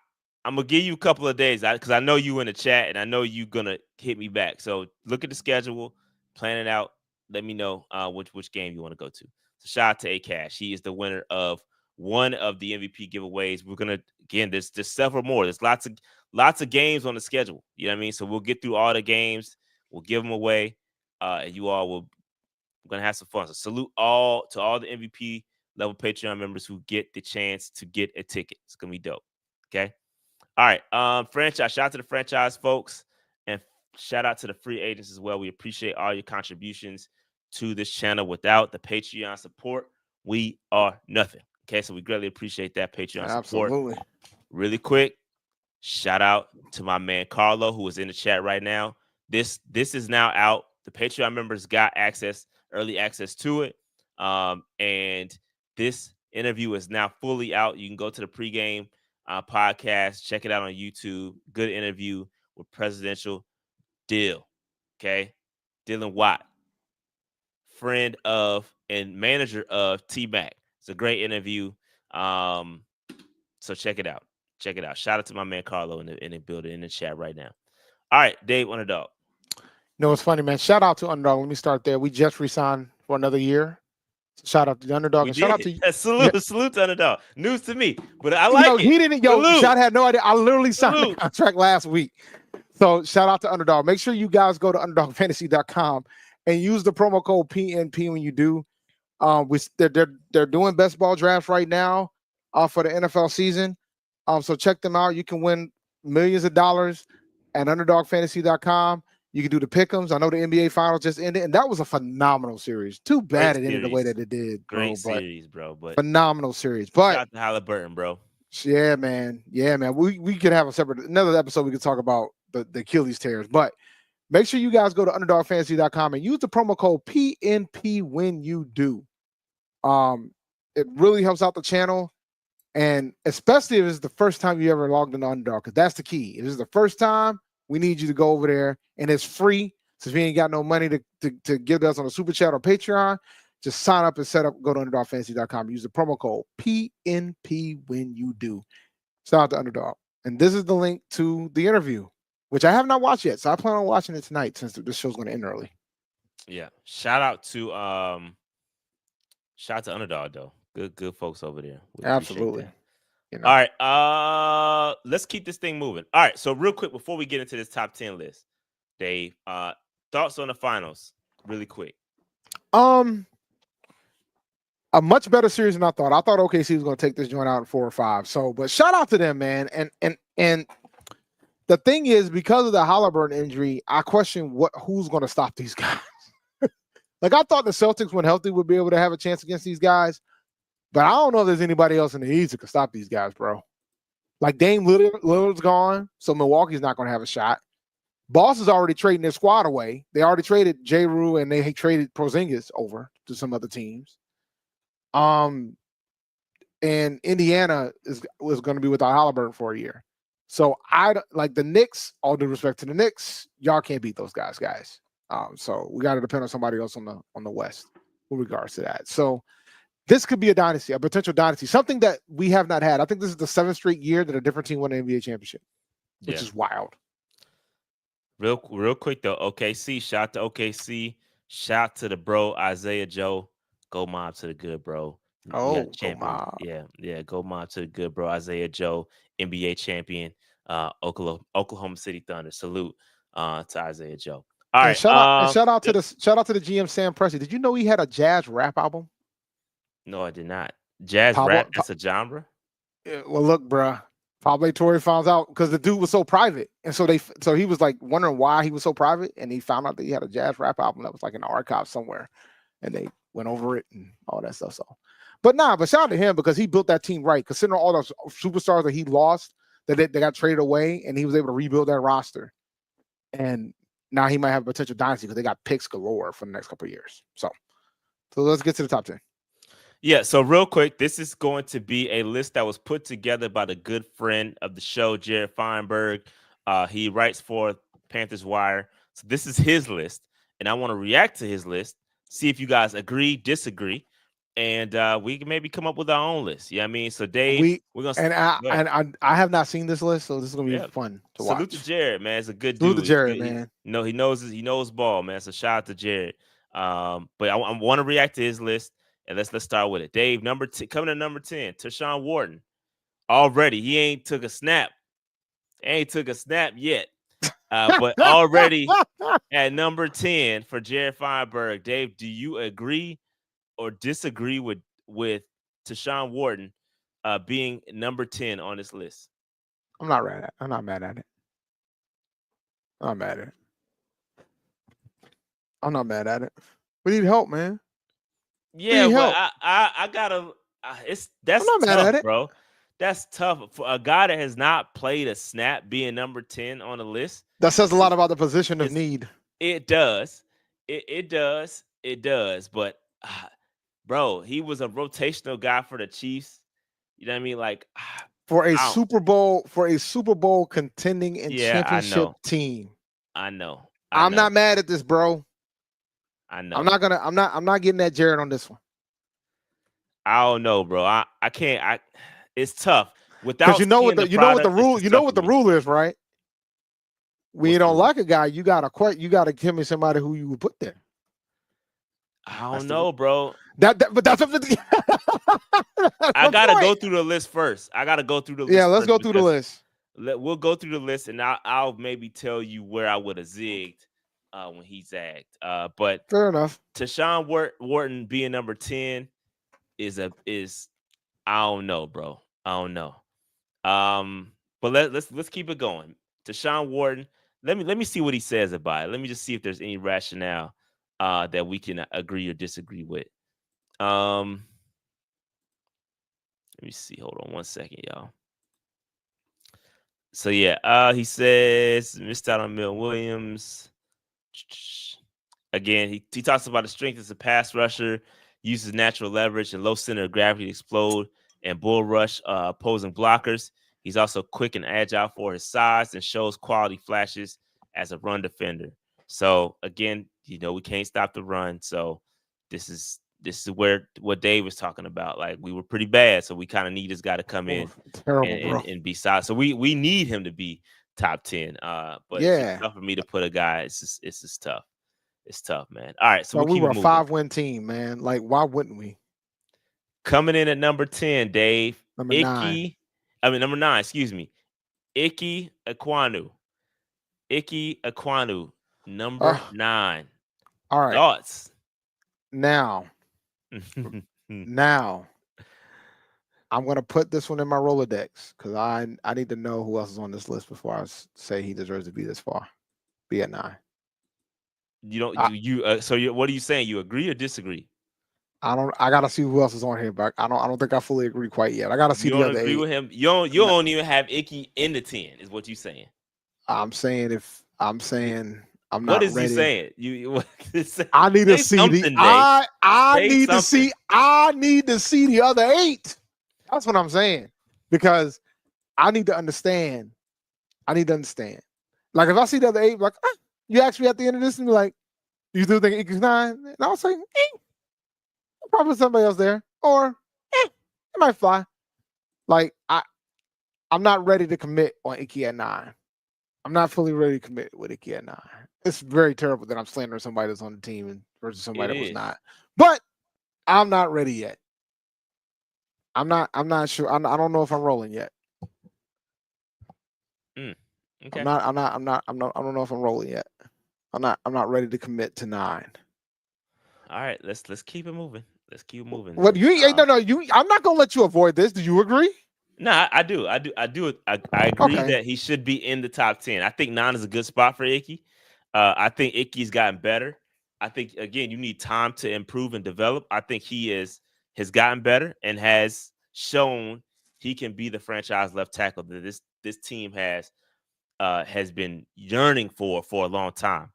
gonna give you a couple of days because I know you in the chat and I know you're gonna hit me back. So look at the schedule, plan it out. Let me know which game you want to go to. So shout out to Cash. He is the winner of one of the MVP giveaways. We're gonna there's several more. There's lots of games on the schedule. You know what I mean? So we'll get through all the games. We'll give them away, and you all we're gonna have some fun. So salute to all the MVP level Patreon members who get the chance to get a ticket. It's gonna be dope. Okay. All right. Franchise. Shout out to the franchise folks, and shout out to the free agents as well. We appreciate all your contributions to this channel. Without the Patreon support, we are nothing. Okay, so we greatly appreciate that Patreon support. Absolutely. Really quick, shout out to my man Carlo, who is in the chat right now. This is now out. The Patreon members got early access to it. And this interview is now fully out. You can go to the pregame podcast, check it out on YouTube. Good interview with Presidential Dill. Okay, Dylan Watt, friend of and manager of T-Mac. It's a great interview. So check it out. Shout out to my man Carlo in the building, in the chat right now. All right, Dave, Underdog. No, it's funny, man. Shout out to Underdog. Let me start there. We just re-signed for another year. Shout out to the Underdog. And shout out to salute to Underdog. News to me, but I like it. He didn't. Shot had no idea. I literally signed the contract last week. So shout out to Underdog. Make sure you guys go to UnderdogFantasy.com and use the promo code PNP when you do. They're doing best ball drafts right now for the NFL season. So check them out. You can win millions of dollars at UnderdogFantasy.com. You can do the pick'ems. I know the NBA Finals just ended, and that was a phenomenal series. Too bad it ended the way that it did. Great series, bro. But phenomenal series. But shout out to Halliburton, bro. Yeah, man. We could have another episode. We could talk about the Achilles tears. But make sure you guys go to UnderdogFantasy.com and use the promo code PNP when you do. It really helps out the channel, and especially if it's the first time you ever logged into Underdog, because that's the key. If it's the first time, we need you to go over there, and it's free. Since we ain't got no money to give us on a super chat or Patreon, just sign up and set up. Go to UnderdogFantasy.com. Use the promo code PNP when you do. Shout out to Underdog. And this is the link to the interview, which I have not watched yet. So I plan on watching it tonight since this show's going to end early. Yeah. Shout out to Underdog though. Good folks over there. We Absolutely. You know. All right. Let's keep this thing moving. All right. So real quick before we get into this top 10 list, Dave, thoughts on the finals, really quick. A much better series than I thought. I thought OKC was going to take this joint out in 4 or 5. So, but shout out to them, man. And the thing is, because of the Halliburton injury, I question who's going to stop these guys. Like I thought the Celtics, when healthy, would be able to have a chance against these guys, but I don't know if there's anybody else in the East that can stop these guys, bro. Like Dame Lillard's gone, so Milwaukee's not going to have a shot. Boston's already trading their squad away. They already traded J-Rue and they traded Porzingis over to some other teams. And Indiana was going to be without Halliburton for a year. So I like the Knicks, all due respect to the Knicks, y'all can't beat those guys. So we got to depend on somebody else on the West with regards to that. So this could be a dynasty, a potential dynasty, something that we have not had. I think this is the 7th straight year that a different team won an NBA championship, which is wild. Real quick though, OKC, shout to OKC, shout to the bro Isaiah Joe. Go mob to the good bro. Oh, go mob. Yeah, go mob to the good bro Isaiah Joe, NBA champion, Oklahoma City Thunder. Salute to Isaiah Joe. All right. Shout out to the GM Sam Presti. Did you know he had a jazz rap album? No, I did not. Jazz rap, that's a genre. Well, look, bruh. Pablo Torre found out because the dude was so private, and so he was like wondering why he was so private, and he found out that he had a jazz rap album that was like in the archive somewhere, and they went over it and all that stuff. So, but shout out to him because he built that team right. Considering all those superstars that he lost, that they got traded away, and he was able to rebuild that roster, and now he might have a potential dynasty because they got picks galore for the next couple of years. So let's get to the top 10. Yeah, so real quick, this is going to be a list that was put together by the good friend of the show, Jared Feinberg. He writes for Panthers Wire. So this is his list, and I want to react to his list, see if you guys agree, disagree, and we can maybe come up with our own list. Yeah, I mean, so Dave, we're gonna I have not seen this list, so this is gonna be fun to watch. Salute to Jared, man. It's a good dude. Salute to Jared, man. He knows ball, man. So shout out to Jared. But I want to react to his list. And let's start with it. Dave, coming to number 10, Tershawn Wharton. Already, he ain't took a snap. Yet. But already at number 10 for Jared Feinberg. Dave, do you agree or disagree with Tershawn Wharton being number 10 on this list? I'm not mad at it. We need help, man. Yeah, but I gotta. That's I'm not tough, mad at it, bro. That's tough for a guy that has not played a snap being number 10 on the list. That says a lot about the position of need. It does. It does. But bro, he was a rotational guy for the Chiefs. You know what I mean? Like for a Super Bowl contending and championship team. I know. I'm not mad at this, bro. I know. I'm not getting that Jared on this one. I don't know, bro. I can't. It's tough. Without you know what the rule is, right? When you don't like a guy, you gotta give me somebody who you would put there. I don't know, bro. But that's up to I gotta go through the list first. Yeah, let's go through the list. We'll go through the list, and I'll maybe tell you where I would have zigged when he zagged. But fair enough. Tershawn Wharton being number 10 is I don't know, bro. I don't know. But let's keep it going. Tershawn Wharton. Let me see what he says about it. Let me just see if there's any rationale that we can agree or disagree with. Let me see. Hold on one second, y'all. So yeah, he says missed out on Mil Williams. Again, he talks about the strength as a pass rusher, uses natural leverage and low center of gravity to explode and bull rush opposing blockers. He's also quick and agile for his size and shows quality flashes as a run defender. So again, we can't stop the run. So this is this is what Dave was talking about. Like, we were pretty bad, so we kind of need this guy to come in and be solid. So we need him to be top 10. But it's tough for me to put a guy. It's just tough. It's tough, man. All right, so we were a 5-win team, man. Like, why wouldn't we? Coming in at number 10, Dave. Number 9. Number 9. Excuse me. Ike Ekwonu. Number 9. All right. Thoughts? Now, I'm going to put this one in my Rolodex because I need to know who else is on this list before I say he deserves to be this far. Be at 9. You don't. So what are you saying? You agree or disagree? I gotta see who else is on here, but I don't think I fully agree quite yet. I gotta see the other 8. With him. You don't even have Icky in the 10, is what you saying. I'm saying I'm not what is ready. He saying? I need to see I need to see the other 8. That's what I'm saying. Because I need to understand. Like, if I see the other 8, like, you ask me at the end of this and be like, you still think Ike's 9? And I'll say, probably somebody else there. Or it might fly. Like, I'm not ready to commit on Ike at 9. I'm not fully ready to commit with Ike at 9. It's very terrible that I'm slandering somebody that's on the team versus somebody that was not. But I'm not ready yet. I'm not sure. I don't know if I'm rolling yet. Okay. I don't know if I'm rolling yet. I'm not ready to commit to 9. All right, let's keep it moving. What I'm not gonna let you avoid this. Do you agree? No, I do. I agree that he should be in the top 10. I think 9 is a good spot for Icky. I think Icky's gotten better. I think, again, you need time to improve and develop. I think he has gotten better and has shown he can be the franchise left tackle that this team has been yearning for a long time.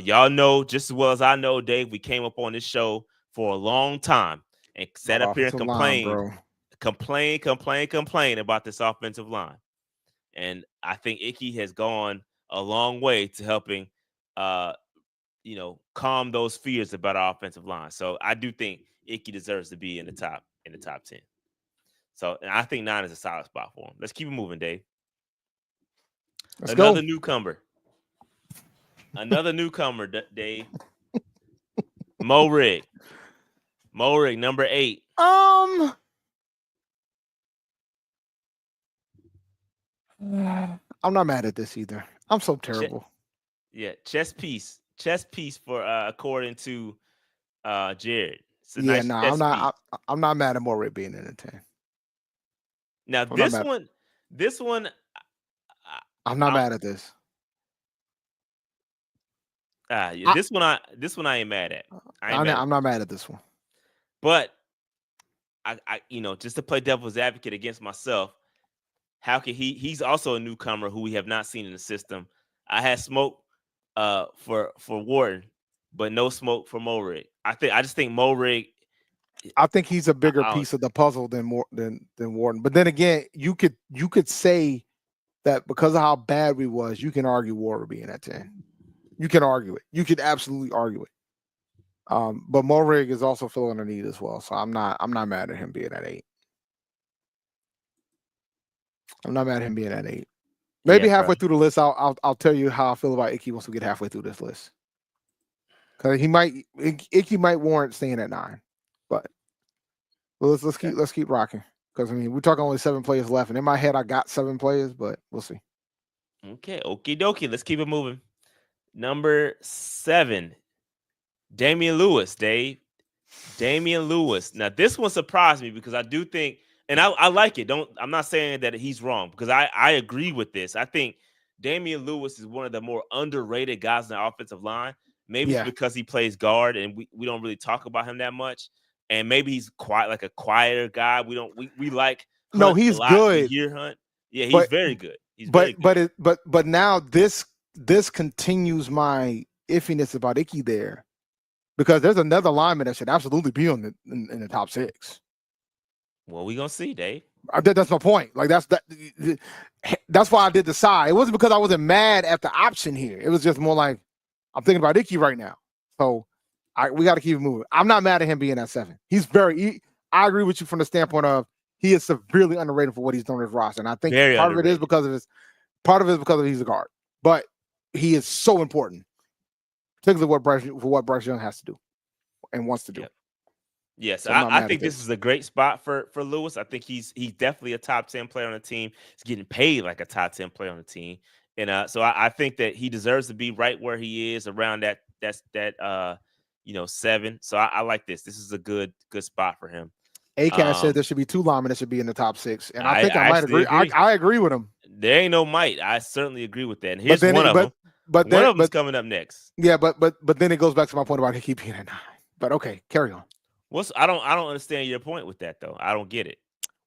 Y'all know just as well as I know, Dave, we came up on this show for a long time and sat up here and complain about this offensive line. And I think Icky has gone a long way to helping, calm those fears about our offensive line. So I do think Icky deserves to be in the top 10. So, and I think 9 is a solid spot for him. Let's keep it moving, Dave. Another newcomer, Dave. Mo Rig, number 8. I'm not mad at this either. I'm so terrible. Chess piece for according to Jared. I'm not mad at Mo Rig being in the 10. Now this one. I'm not mad at this. This one I ain't mad at. I'm not mad at this one. But I just to play devil's advocate against myself, how can he's also a newcomer who we have not seen in the system. I had smoke for Wharton, but no smoke for Mo Rig. I just think Mo Rig. I think he's a bigger piece of the puzzle than Wharton. But then again, you could say that because of how bad we was, you can argue Wharton being at 10. You can argue it. You could absolutely argue it. But Mo Rig is also filling a need as well. So I'm not mad at him being at 8. I'm not mad at him being at 8. Maybe halfway through the list, I'll tell you how I feel about Icky once we get halfway through this list. Because Icky might warrant staying at 9. But let's keep rocking. Because we're talking only 7 players left, and in my head I got 7 players, but we'll see. Okay, okie dokie. Let's keep it moving. Number 7, Damian Lewis, Dave. Damian Lewis. Now this one surprised me because I do think, and I like it. I'm not saying that he's wrong because I agree with this. I think Damian Lewis is one of the more underrated guys in the offensive line. Maybe it's because he plays guard and we don't really talk about him that much. And maybe he's a quieter guy. We like Hunt. No, he's good. We hear Hunt. Yeah, he's very good. But now this continues my iffiness about Icky there, because there's another lineman that should absolutely be in the top 6. Well, we gonna see, Dave. That's my point. Like that's why I did the side. It wasn't because I wasn't mad at the option here. It was just more like I'm thinking about Icky right now. So We got to keep it moving. I'm not mad at him being at 7. I agree with you from the standpoint of he is severely underrated for what he's done with his roster. And I think part of it is because of he's a guard. But he is so important, particularly what Bryce Young has to do and wants to do. Yep. Yes, So I think this is a great spot for Lewis. I think he's definitely a top 10 player on the team. He's getting paid like a top 10 player on the team. And so I think that he deserves to be right where he is around that 7. So I like this. This is a good spot for him. ACAS said there should be 2 linemen that should be in the top 6. And I think I might agree. I agree with him. There ain't no might. I certainly agree with that. And here's one of them. But one of them's coming up next. Yeah, but then it goes back to my point about he keep being at 9. But okay, carry on. I don't understand your point with that though. I don't get it.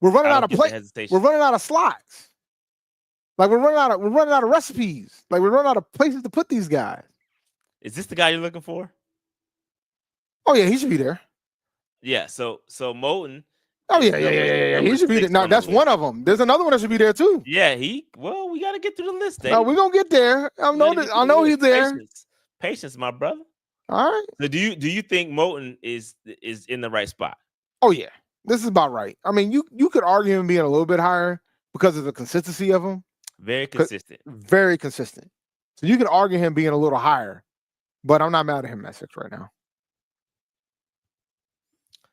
We're running out of We're running out of slots. Like we're running out of recipes. Like we're running out of places to put these guys. Is this the guy you're looking for? Oh yeah, he should be there. Yeah. So Moten. Oh yeah. He should be there. No, that's one of them. There's another one that should be there too. Yeah. We got to get through the list. No, we're gonna get there. I know he's there. Patience, my brother. All right. So do you think Moten is in the right spot? Oh yeah, this is about right. I mean, you could argue him being a little bit higher because of the consistency of him. Very consistent. Very consistent. So you could argue him being a little higher, but I'm not mad at him at 6 right now.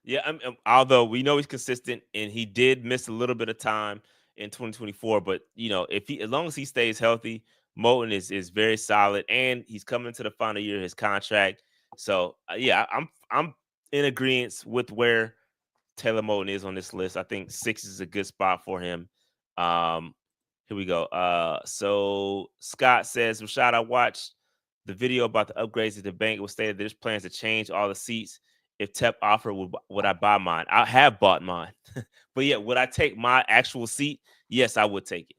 Yeah, although we know he's consistent and he did miss a little bit of time in 2024, but as long as he stays healthy, Moten is very solid, and he's coming to the final year of his contract. So yeah, I'm in agreement with where Taylor Moten is on this list. I think 6 is a good spot for him. Here we go. So Scott says, Rashad, I watched the video about the upgrades at the bank. It was stated there's plans to change all the seats. If Tep offered, would I buy mine? I have bought mine. But yeah, would I take my actual seat? Yes, I would take it.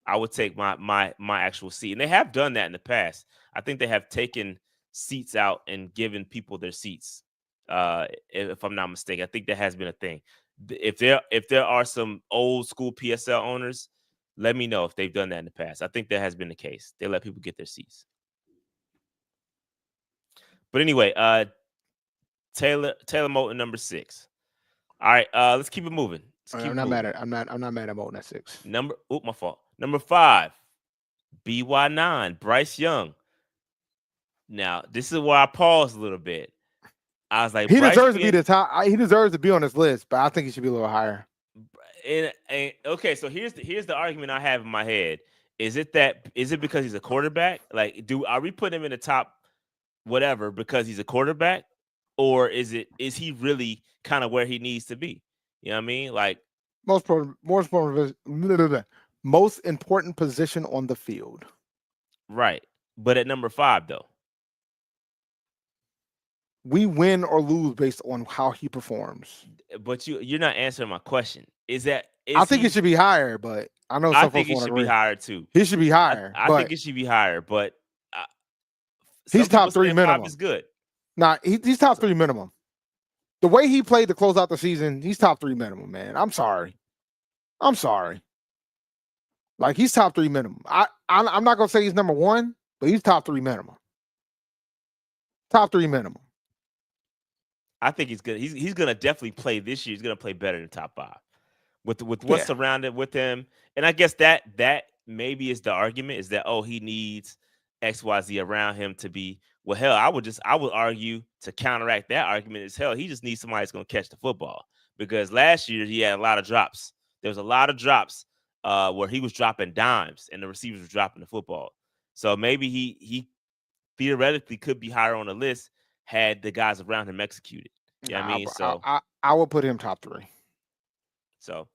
I would take my actual seat. And they have done that in the past. I think they have taken seats out and given people their seats. If I'm not mistaken, I think that has been a thing. If there are some old school PSL owners, let me know if they've done that in the past. I think that has been the case. They let people get their seats. But anyway, Taylor Moten, number 6. All right, let's keep it moving. I'm not mad at Moten at 6. My fault. Number 5, BY9, Bryce Young. Now, this is where I paused a little bit. I was like, he deserves to be the top. He deserves to be on this list, but I think he should be a little higher. And okay, so here's the argument I have in my head. Is it because he's a quarterback? Like, are we putting him in the top whatever because he's a quarterback? Or is he really kind of where he needs to be? You know what I mean? Like most important position on the field. Right. But at number 5, though. We win or lose based on how he performs. But you're not answering my question. I think it should be higher, but I know some think it should be higher too. He should be higher. I think it should be higher, but he's top 3 minimum. Is good. Nah, he's top 3 minimum. The way he played to close out the season, he's top 3 minimum, man. I'm sorry. Like, he's top 3 minimum. I'm not gonna say he's number 1, but he's top 3 minimum. Top 3 minimum. I think he's good. He's gonna definitely play this year. He's gonna play better than top 5 with what's surrounded with him. And I guess that maybe is the argument is that he needs XYZ around him to be. Well, hell, I would argue to counteract that argument is he just needs somebody that's going to catch the football, because last year he had a lot of drops. There was a lot of drops where he was dropping dimes and the receivers were dropping the football. So maybe he theoretically could be higher on the list had the guys around him executed. You know what I mean? So I would put him top 3. So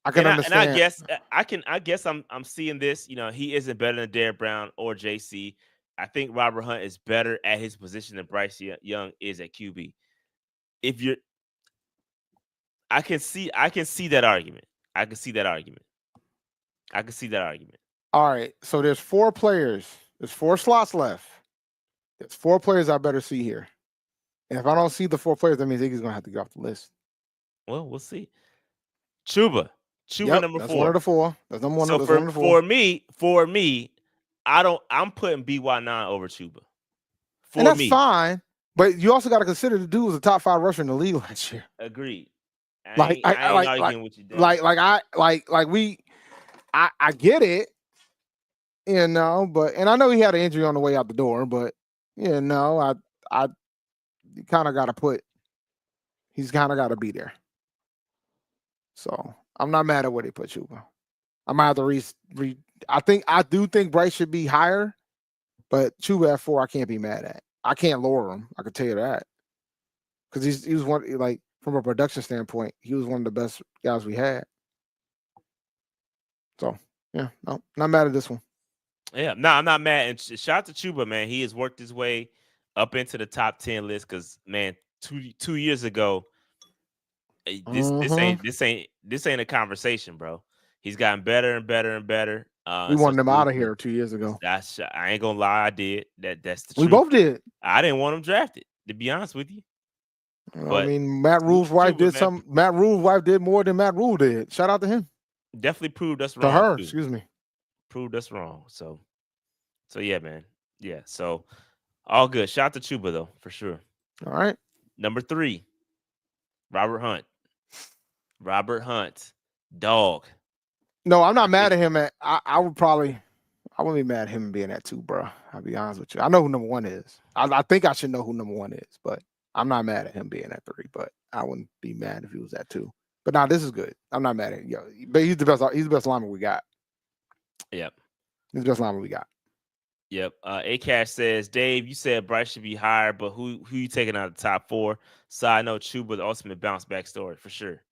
I can understand. And I guess I'm seeing this. He isn't better than Derrick Brown or JC. I think Robert Hunt is better at his position than Bryce Young is at QB. I can see that argument. All right. So there's 4 players. There's 4 slots left. There's 4 players I better see here. And if I don't see the 4 players, that means Iggy's going to have to get off the list. Well, we'll see. Chuba number 4. That's one of the 4. That's number 1. So for me, I'm putting BY9 over Chuba. And that's fine. But you also got to consider the dude was a top 5 rusher in the league last year. Agreed. I ain't arguing with you, Dad. I get it, but I know he had an injury on the way out the door, but I kind of got to he's kind of got to be there. So I'm not mad at where they put Chuba. I might have to I do think Bryce should be higher, but Chuba at 4 I can't be mad at. I can't lower him. I can tell you that, because he was one, like, from a production standpoint, he was one of the best guys we had. So yeah, no, not mad at this one. Yeah, no, I'm not mad. And shout out to Chuba, man. He has worked his way up into the top 10 list. Because, man, two years ago, this ain't a conversation, bro. He's gotten better and better and better. We wanted him out of here 2 years ago. I ain't gonna lie, I did. That's the truth. We both did. I didn't want him drafted, to be honest with you. But, I mean, Matt Rule's wife did something. Matt Rule's wife did more than Matt Rule did. Shout out to him. Definitely proved us wrong. To her, too. excuse me. Proved us wrong. So yeah, man. Yeah. So all good. Shout out to Chuba though, for sure. All right. Number 3, Robert Hunt. Robert Hunt, dog. No, I'm not mad at him. I wouldn't be mad at him being at 2, bro. I'll be honest with you. I know who number 1 is. I think I should know who number 1 is, but I'm not mad at him being at 3. But I wouldn't be mad if he was at 2. But nah, this is good. I'm not mad at him. But he's the best. He's the best lineman we got. Yep. He's the best lineman we got. Yep. A-Cash says, Dave, you said Bryce should be higher, but who you taking out of the top 4? Side note, Chuba, the ultimate bounce back story, for sure.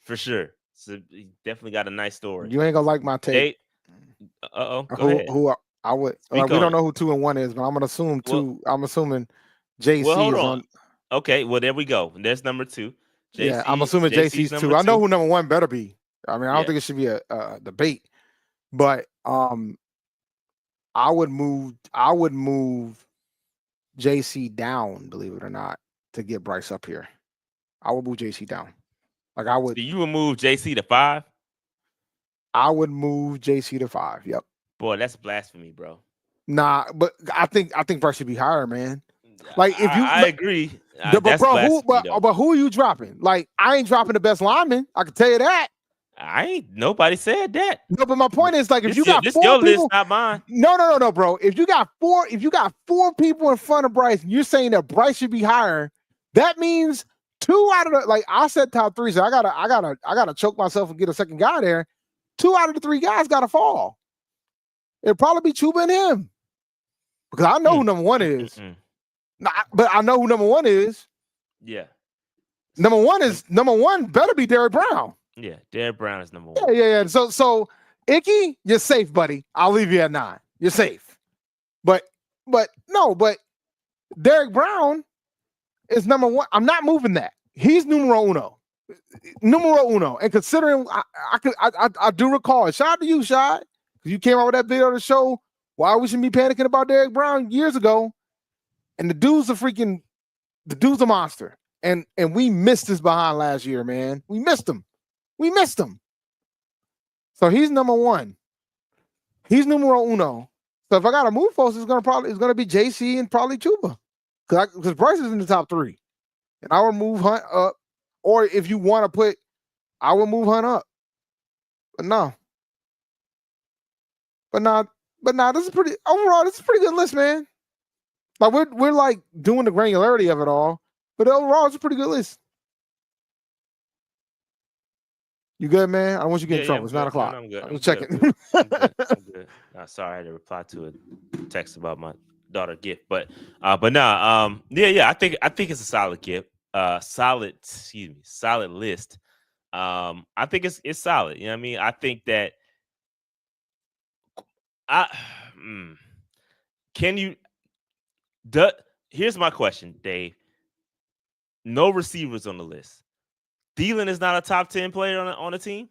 For sure. So he definitely got a nice story. You ain't gonna like my take. Go ahead. Who I would. We don't know who 2 and 1 is, but I'm gonna assume 2. Well, I'm assuming JC is on. Okay, well there we go. There's number 2. Yeah, I'm assuming JC's 2. I know who number 1 better be. I mean, I don't think it should be a debate, but I would move JC down, believe it or not, to get Bryce up here. I would move JC down. Like I would. So you would move JC to 5? I would move JC to 5. Yep. Boy, that's blasphemy, bro. Nah, but I think Bryce should be higher, man. Like if you, I agree. But who are you dropping? Like I ain't dropping the best lineman. I can tell you that. Nobody said that. No, but my point is, like, if you got 4 your people, list, not mine. No, bro. If you got 4 people in front of Bryce, and you're saying that Bryce should be higher, that means 2 out of the, like I said, top 3. So I gotta choke myself and get a second guy there. 2 out of the 3 guys gotta fall. It'll probably be Chuba and him, because I know who number 1 is. Nah, but I know who number 1 is. Yeah. Number one better be Derrick Brown. Yeah, Derrick Brown is number 1. Yeah. So Icky, you're safe, buddy. I'll leave you at 9. You're safe. But Derrick Brown is number 1. I'm not moving that. He's numero uno. And considering I do recall, shout out to you, Shad, because you came out with that video to show why we shouldn't be panicking about Derrick Brown years ago. And the dude's a monster. And we missed his behind last year, man. We missed him. So he's number 1. He's numero uno. So if I got to move folks, it's gonna be JC and probably Chuba, because Bryce is in the top 3, and I would move Hunt up. Or if you want to I would move Hunt up. But no. This is pretty good list, man. Like we're like doing the granularity of it all, but overall it's a pretty good list. You good, man? I don't want you to get in trouble. It's 9 o'clock. I'm good. I'm checking. I'm good. Sorry, I had to reply to a text about my daughter gift, but I think it's a solid gift. Solid list. I think it's solid. You know what I mean? I think that here's my question, Dave. No receivers on the list. Thielen is not a top 10 player on the team?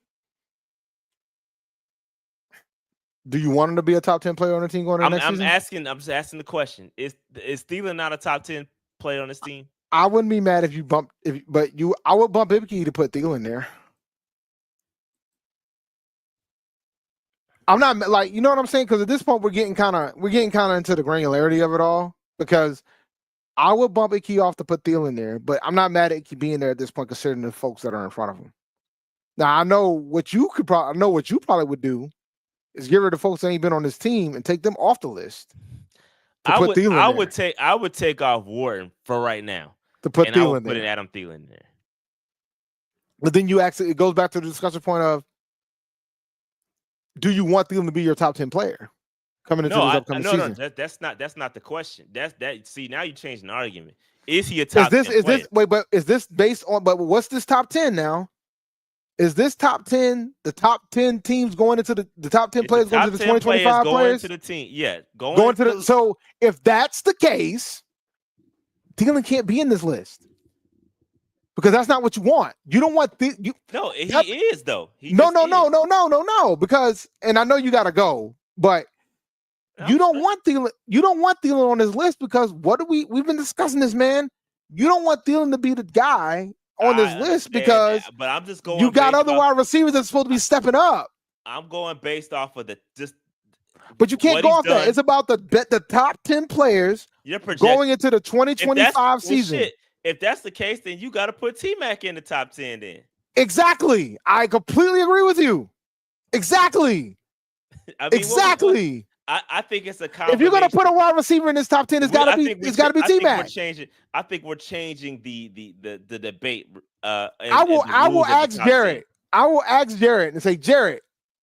Do you want him to be a top 10 player on the team going into next season? I'm just asking the question. Is Thielen not a top 10 player on this team? I wouldn't be mad if you bumped, I would bump Ibiki to put Thielen there. I'm not like, you know what I'm saying? Because at this point we're getting kind of into the granularity of it all, because I would bump Icky off to put Thielen there, but I'm not mad at Icky being there at this point, considering the folks that are in front of him. Now I know what you probably would do is get rid of folks that ain't been on this team and take them off the list. I would take off Wharton for right now. To put Thielen I would put there. in Adam Thielen there. But then it goes back to the discussion point of, do you want Thielen to be your top 10 player coming into this upcoming season? No, that's not the question. See, now you changed an argument. Is he a top 10 player? But is this based on, but what's this top 10 now? Is this top 10 the top 10 teams going into the top 10 players going into the 2025 players? Going to the team, yeah. So if that's the case, Thielen can't be in this list. Because that's not what you want. You don't want No, he is though. No. Because, and I know you got to go, but you don't want Thielen. You don't want Thielen on this list because we've been discussing this, man. You don't want Thielen to be the guy on this list because but I'm just going. You got other wide receivers that's supposed to be stepping up. I'm going based off of But you can't go off that. It's about the top 10 players going into the 2025 season. If that's the case, then you got to put T-Mac in the top 10 then. Exactly. I completely agree with you. Exactly. Exactly. I think it's a combination. If you're going to put a wide receiver in this top 10, it's got to be T-Mac. I think we're changing the debate. I will ask Jared. I will ask Jared and say, Jared,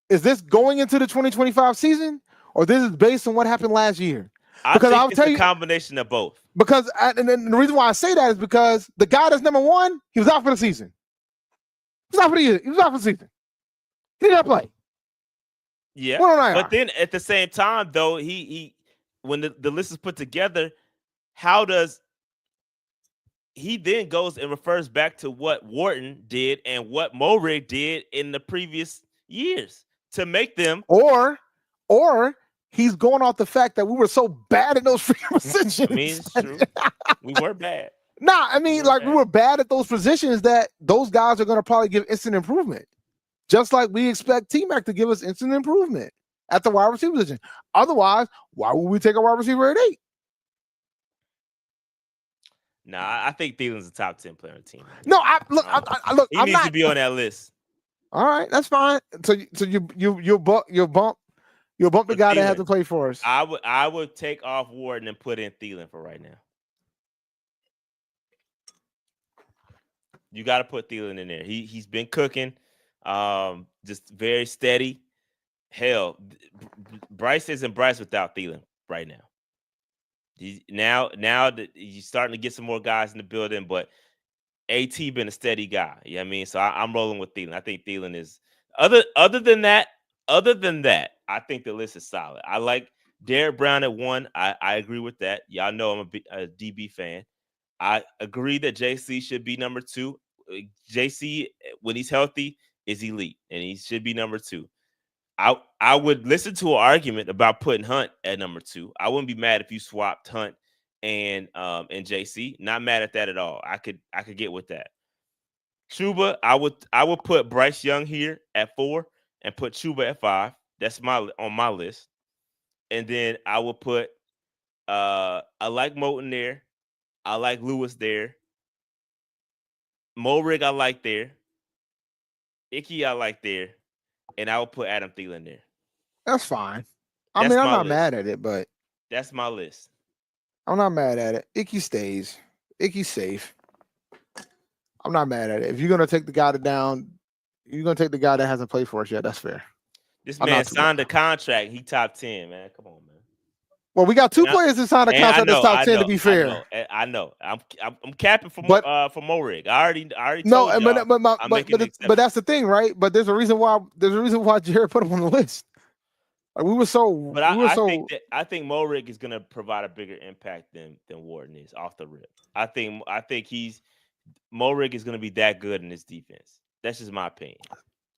is this going into the 2025 season or this is based on what happened last year? Because I'll tell you, a combination of both. Because and then the reason why I say that is because the guy that's number one, he was out for the season. He was out for the season. He did not play. Yeah, but then at the same time, though, he when the list is put together, how does he then goes and refers back to what Wharton did and what Morig did in the previous years to make them or he's going off the fact that we were so bad at those free positions. I mean, it's true. We were bad. We were bad at those positions that those guys are going to probably give instant improvement. Just like we expect T-Mac to give us instant improvement at the wide receiver position. Otherwise, why would we take a wide receiver at 8? Nah, I think Thielen's a top 10 player on the team. No, he needs to be on that list. All right, that's fine. So you'll bump the guy that has to play for us. I would take off Wharton and put in Thielen for right now. You got to put Thielen in there. He's been cooking, just very steady. Hell, Bryce isn't Bryce without Thielen right now. Now that he's starting to get some more guys in the building, but AT been a steady guy. You know what I mean? So I'm rolling with Thielen. I think Thielen is other than that, I think the list is solid. I like Derrick Brown at 1. I agree with that. Y'all know I'm a DB fan. I agree that JC should be number 2. JC, when he's healthy, is elite, and he should be number 2. I would listen to an argument about putting Hunt at number 2. I wouldn't be mad if you swapped Hunt and JC. Not mad at that at all. I could get with that. Chuba, I would put Bryce Young here at 4 and put Chuba at 5. That's on my list. And then I will put I like Moton there. I like Lewis there. Morig I like there. Icky I like there. And I will put Adam Thielen there. That's fine. I'm not mad at it, but that's my list. I'm not mad at it. Icky stays. Icky's safe. I'm not mad at it. If you're gonna take the guy that hasn't played for us yet, that's fair. This man signed a contract. He top 10, man. Come on, man. Well, we got 2 players that signed a contract that's top 10. To be fair, I know. I'm capping for Morig. I already no, told but that's the thing, right? But there's a reason why Jared put him on the list. Like I think Morig is gonna provide a bigger impact than Wharton is off the rip. I think Morig is gonna be that good in his defense. That's just my opinion.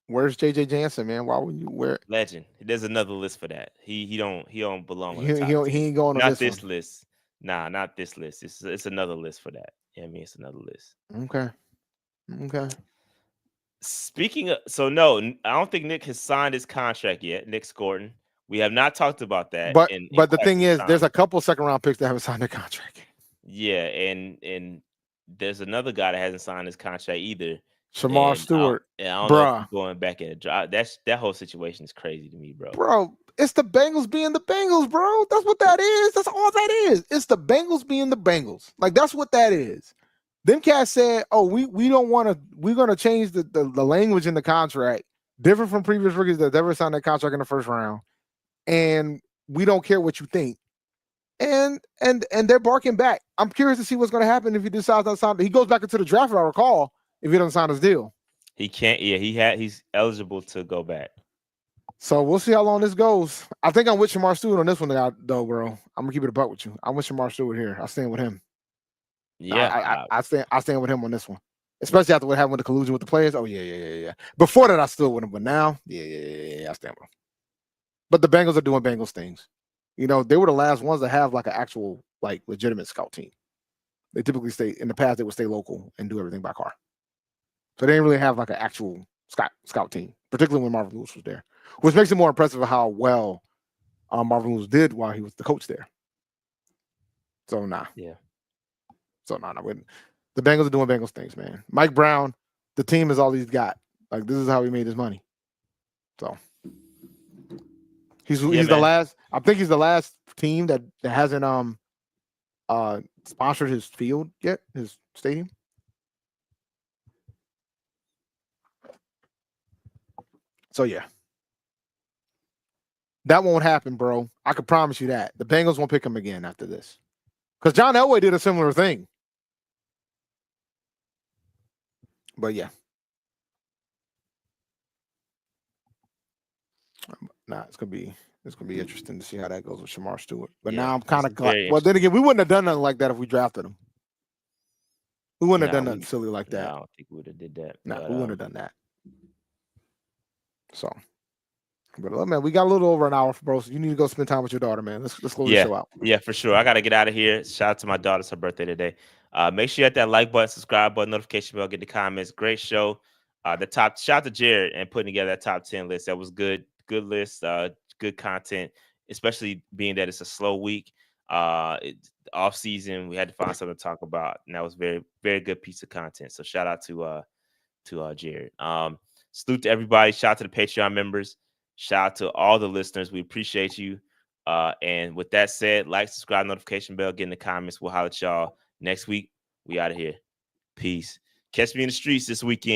Where's JJ Jansen, man? Why would you wear legend? There's another list for that. He don't belong on he ain't going on this list. Nah, not this list. It's another list for that. Yeah, I mean it's another list. Okay. Speaking of, no, I don't think Nick has signed his contract yet. Nick Scorton. We have not talked about that. But the thing is, there's a couple second round picks that haven't signed their contract. Yeah, and there's another guy that hasn't signed his contract either. Shamar And Stewart, I don't know if bruh. he's going back in a drive. That whole situation is crazy to me, bro. Bro, it's the Bengals being the Bengals, bro. That's what that is. That's all that is. It's the Bengals being the Bengals. Like, that's what that is. Them cats said, oh, we don't want to, we're going to change the language in the contract, different from previous rookies that ever signed that contract in the first round. And we don't care what you think. And they're barking back. I'm curious to see what's going to happen if he decides not to sign. He goes back into the draft, if I recall, if he doesn't sign his deal. He can't. Yeah, he's eligible to go back. So we'll see how long this goes. I think I'm with Shamar Stewart on this one, though, bro. I'm gonna keep it a buck with you. I'm with Shamar Stewart here. I stand with him. Yeah, I stand with him on this one, especially after what happened with the collusion with the players. Oh yeah. Before that, I stood with him, but now, yeah, I stand with him. But the Bengals are doing Bengals things. You know, they were the last ones to have like an actual, like, legitimate scout team. They typically stay in the past. They would stay local and do everything by car. So they didn't really have like an actual scout team, particularly when Marvin Lewis was there, which makes it more impressive of how well Marvin Lewis did while he was the coach there. So nah. The Bengals are doing Bengals things, man. Mike Brown, the team is all he's got. Like, this is how he made his money. So he's the last. I think he's the last team that hasn't sponsored his field yet, his stadium. So yeah, that won't happen, bro. I can promise you that. The Bengals won't pick him again after this, because John Elway did a similar thing. But yeah, it's gonna be interesting to see how that goes with Shamar Stewart. But now I'm kind of glad. Well, then again, we wouldn't have done nothing like that if we drafted him. We wouldn't have done nothing silly like that. I don't think we would have did that. No, we wouldn't have done that. So, but man, we got a little over an hour, bro. So you need to go spend time with your daughter, man. Let's close the show out. Yeah, for sure. I got to get out of here. Shout out to my daughter. It's her birthday today. Make sure you hit that like button, subscribe button, notification bell, get the comments. Great show. Shout out to Jared and putting together that top 10 list. That was good. Good list. Good content, especially being that it's a slow week. Off season, we had to find something to talk about, and that was very, very good piece of content. So shout out to Jared. Salute to everybody. Shout out to the Patreon members. Shout out to all the listeners. We appreciate you. And with that said, like, subscribe, notification bell, get in the comments. We'll holler at y'all next week. We out of here. Peace. Catch me in the streets this weekend.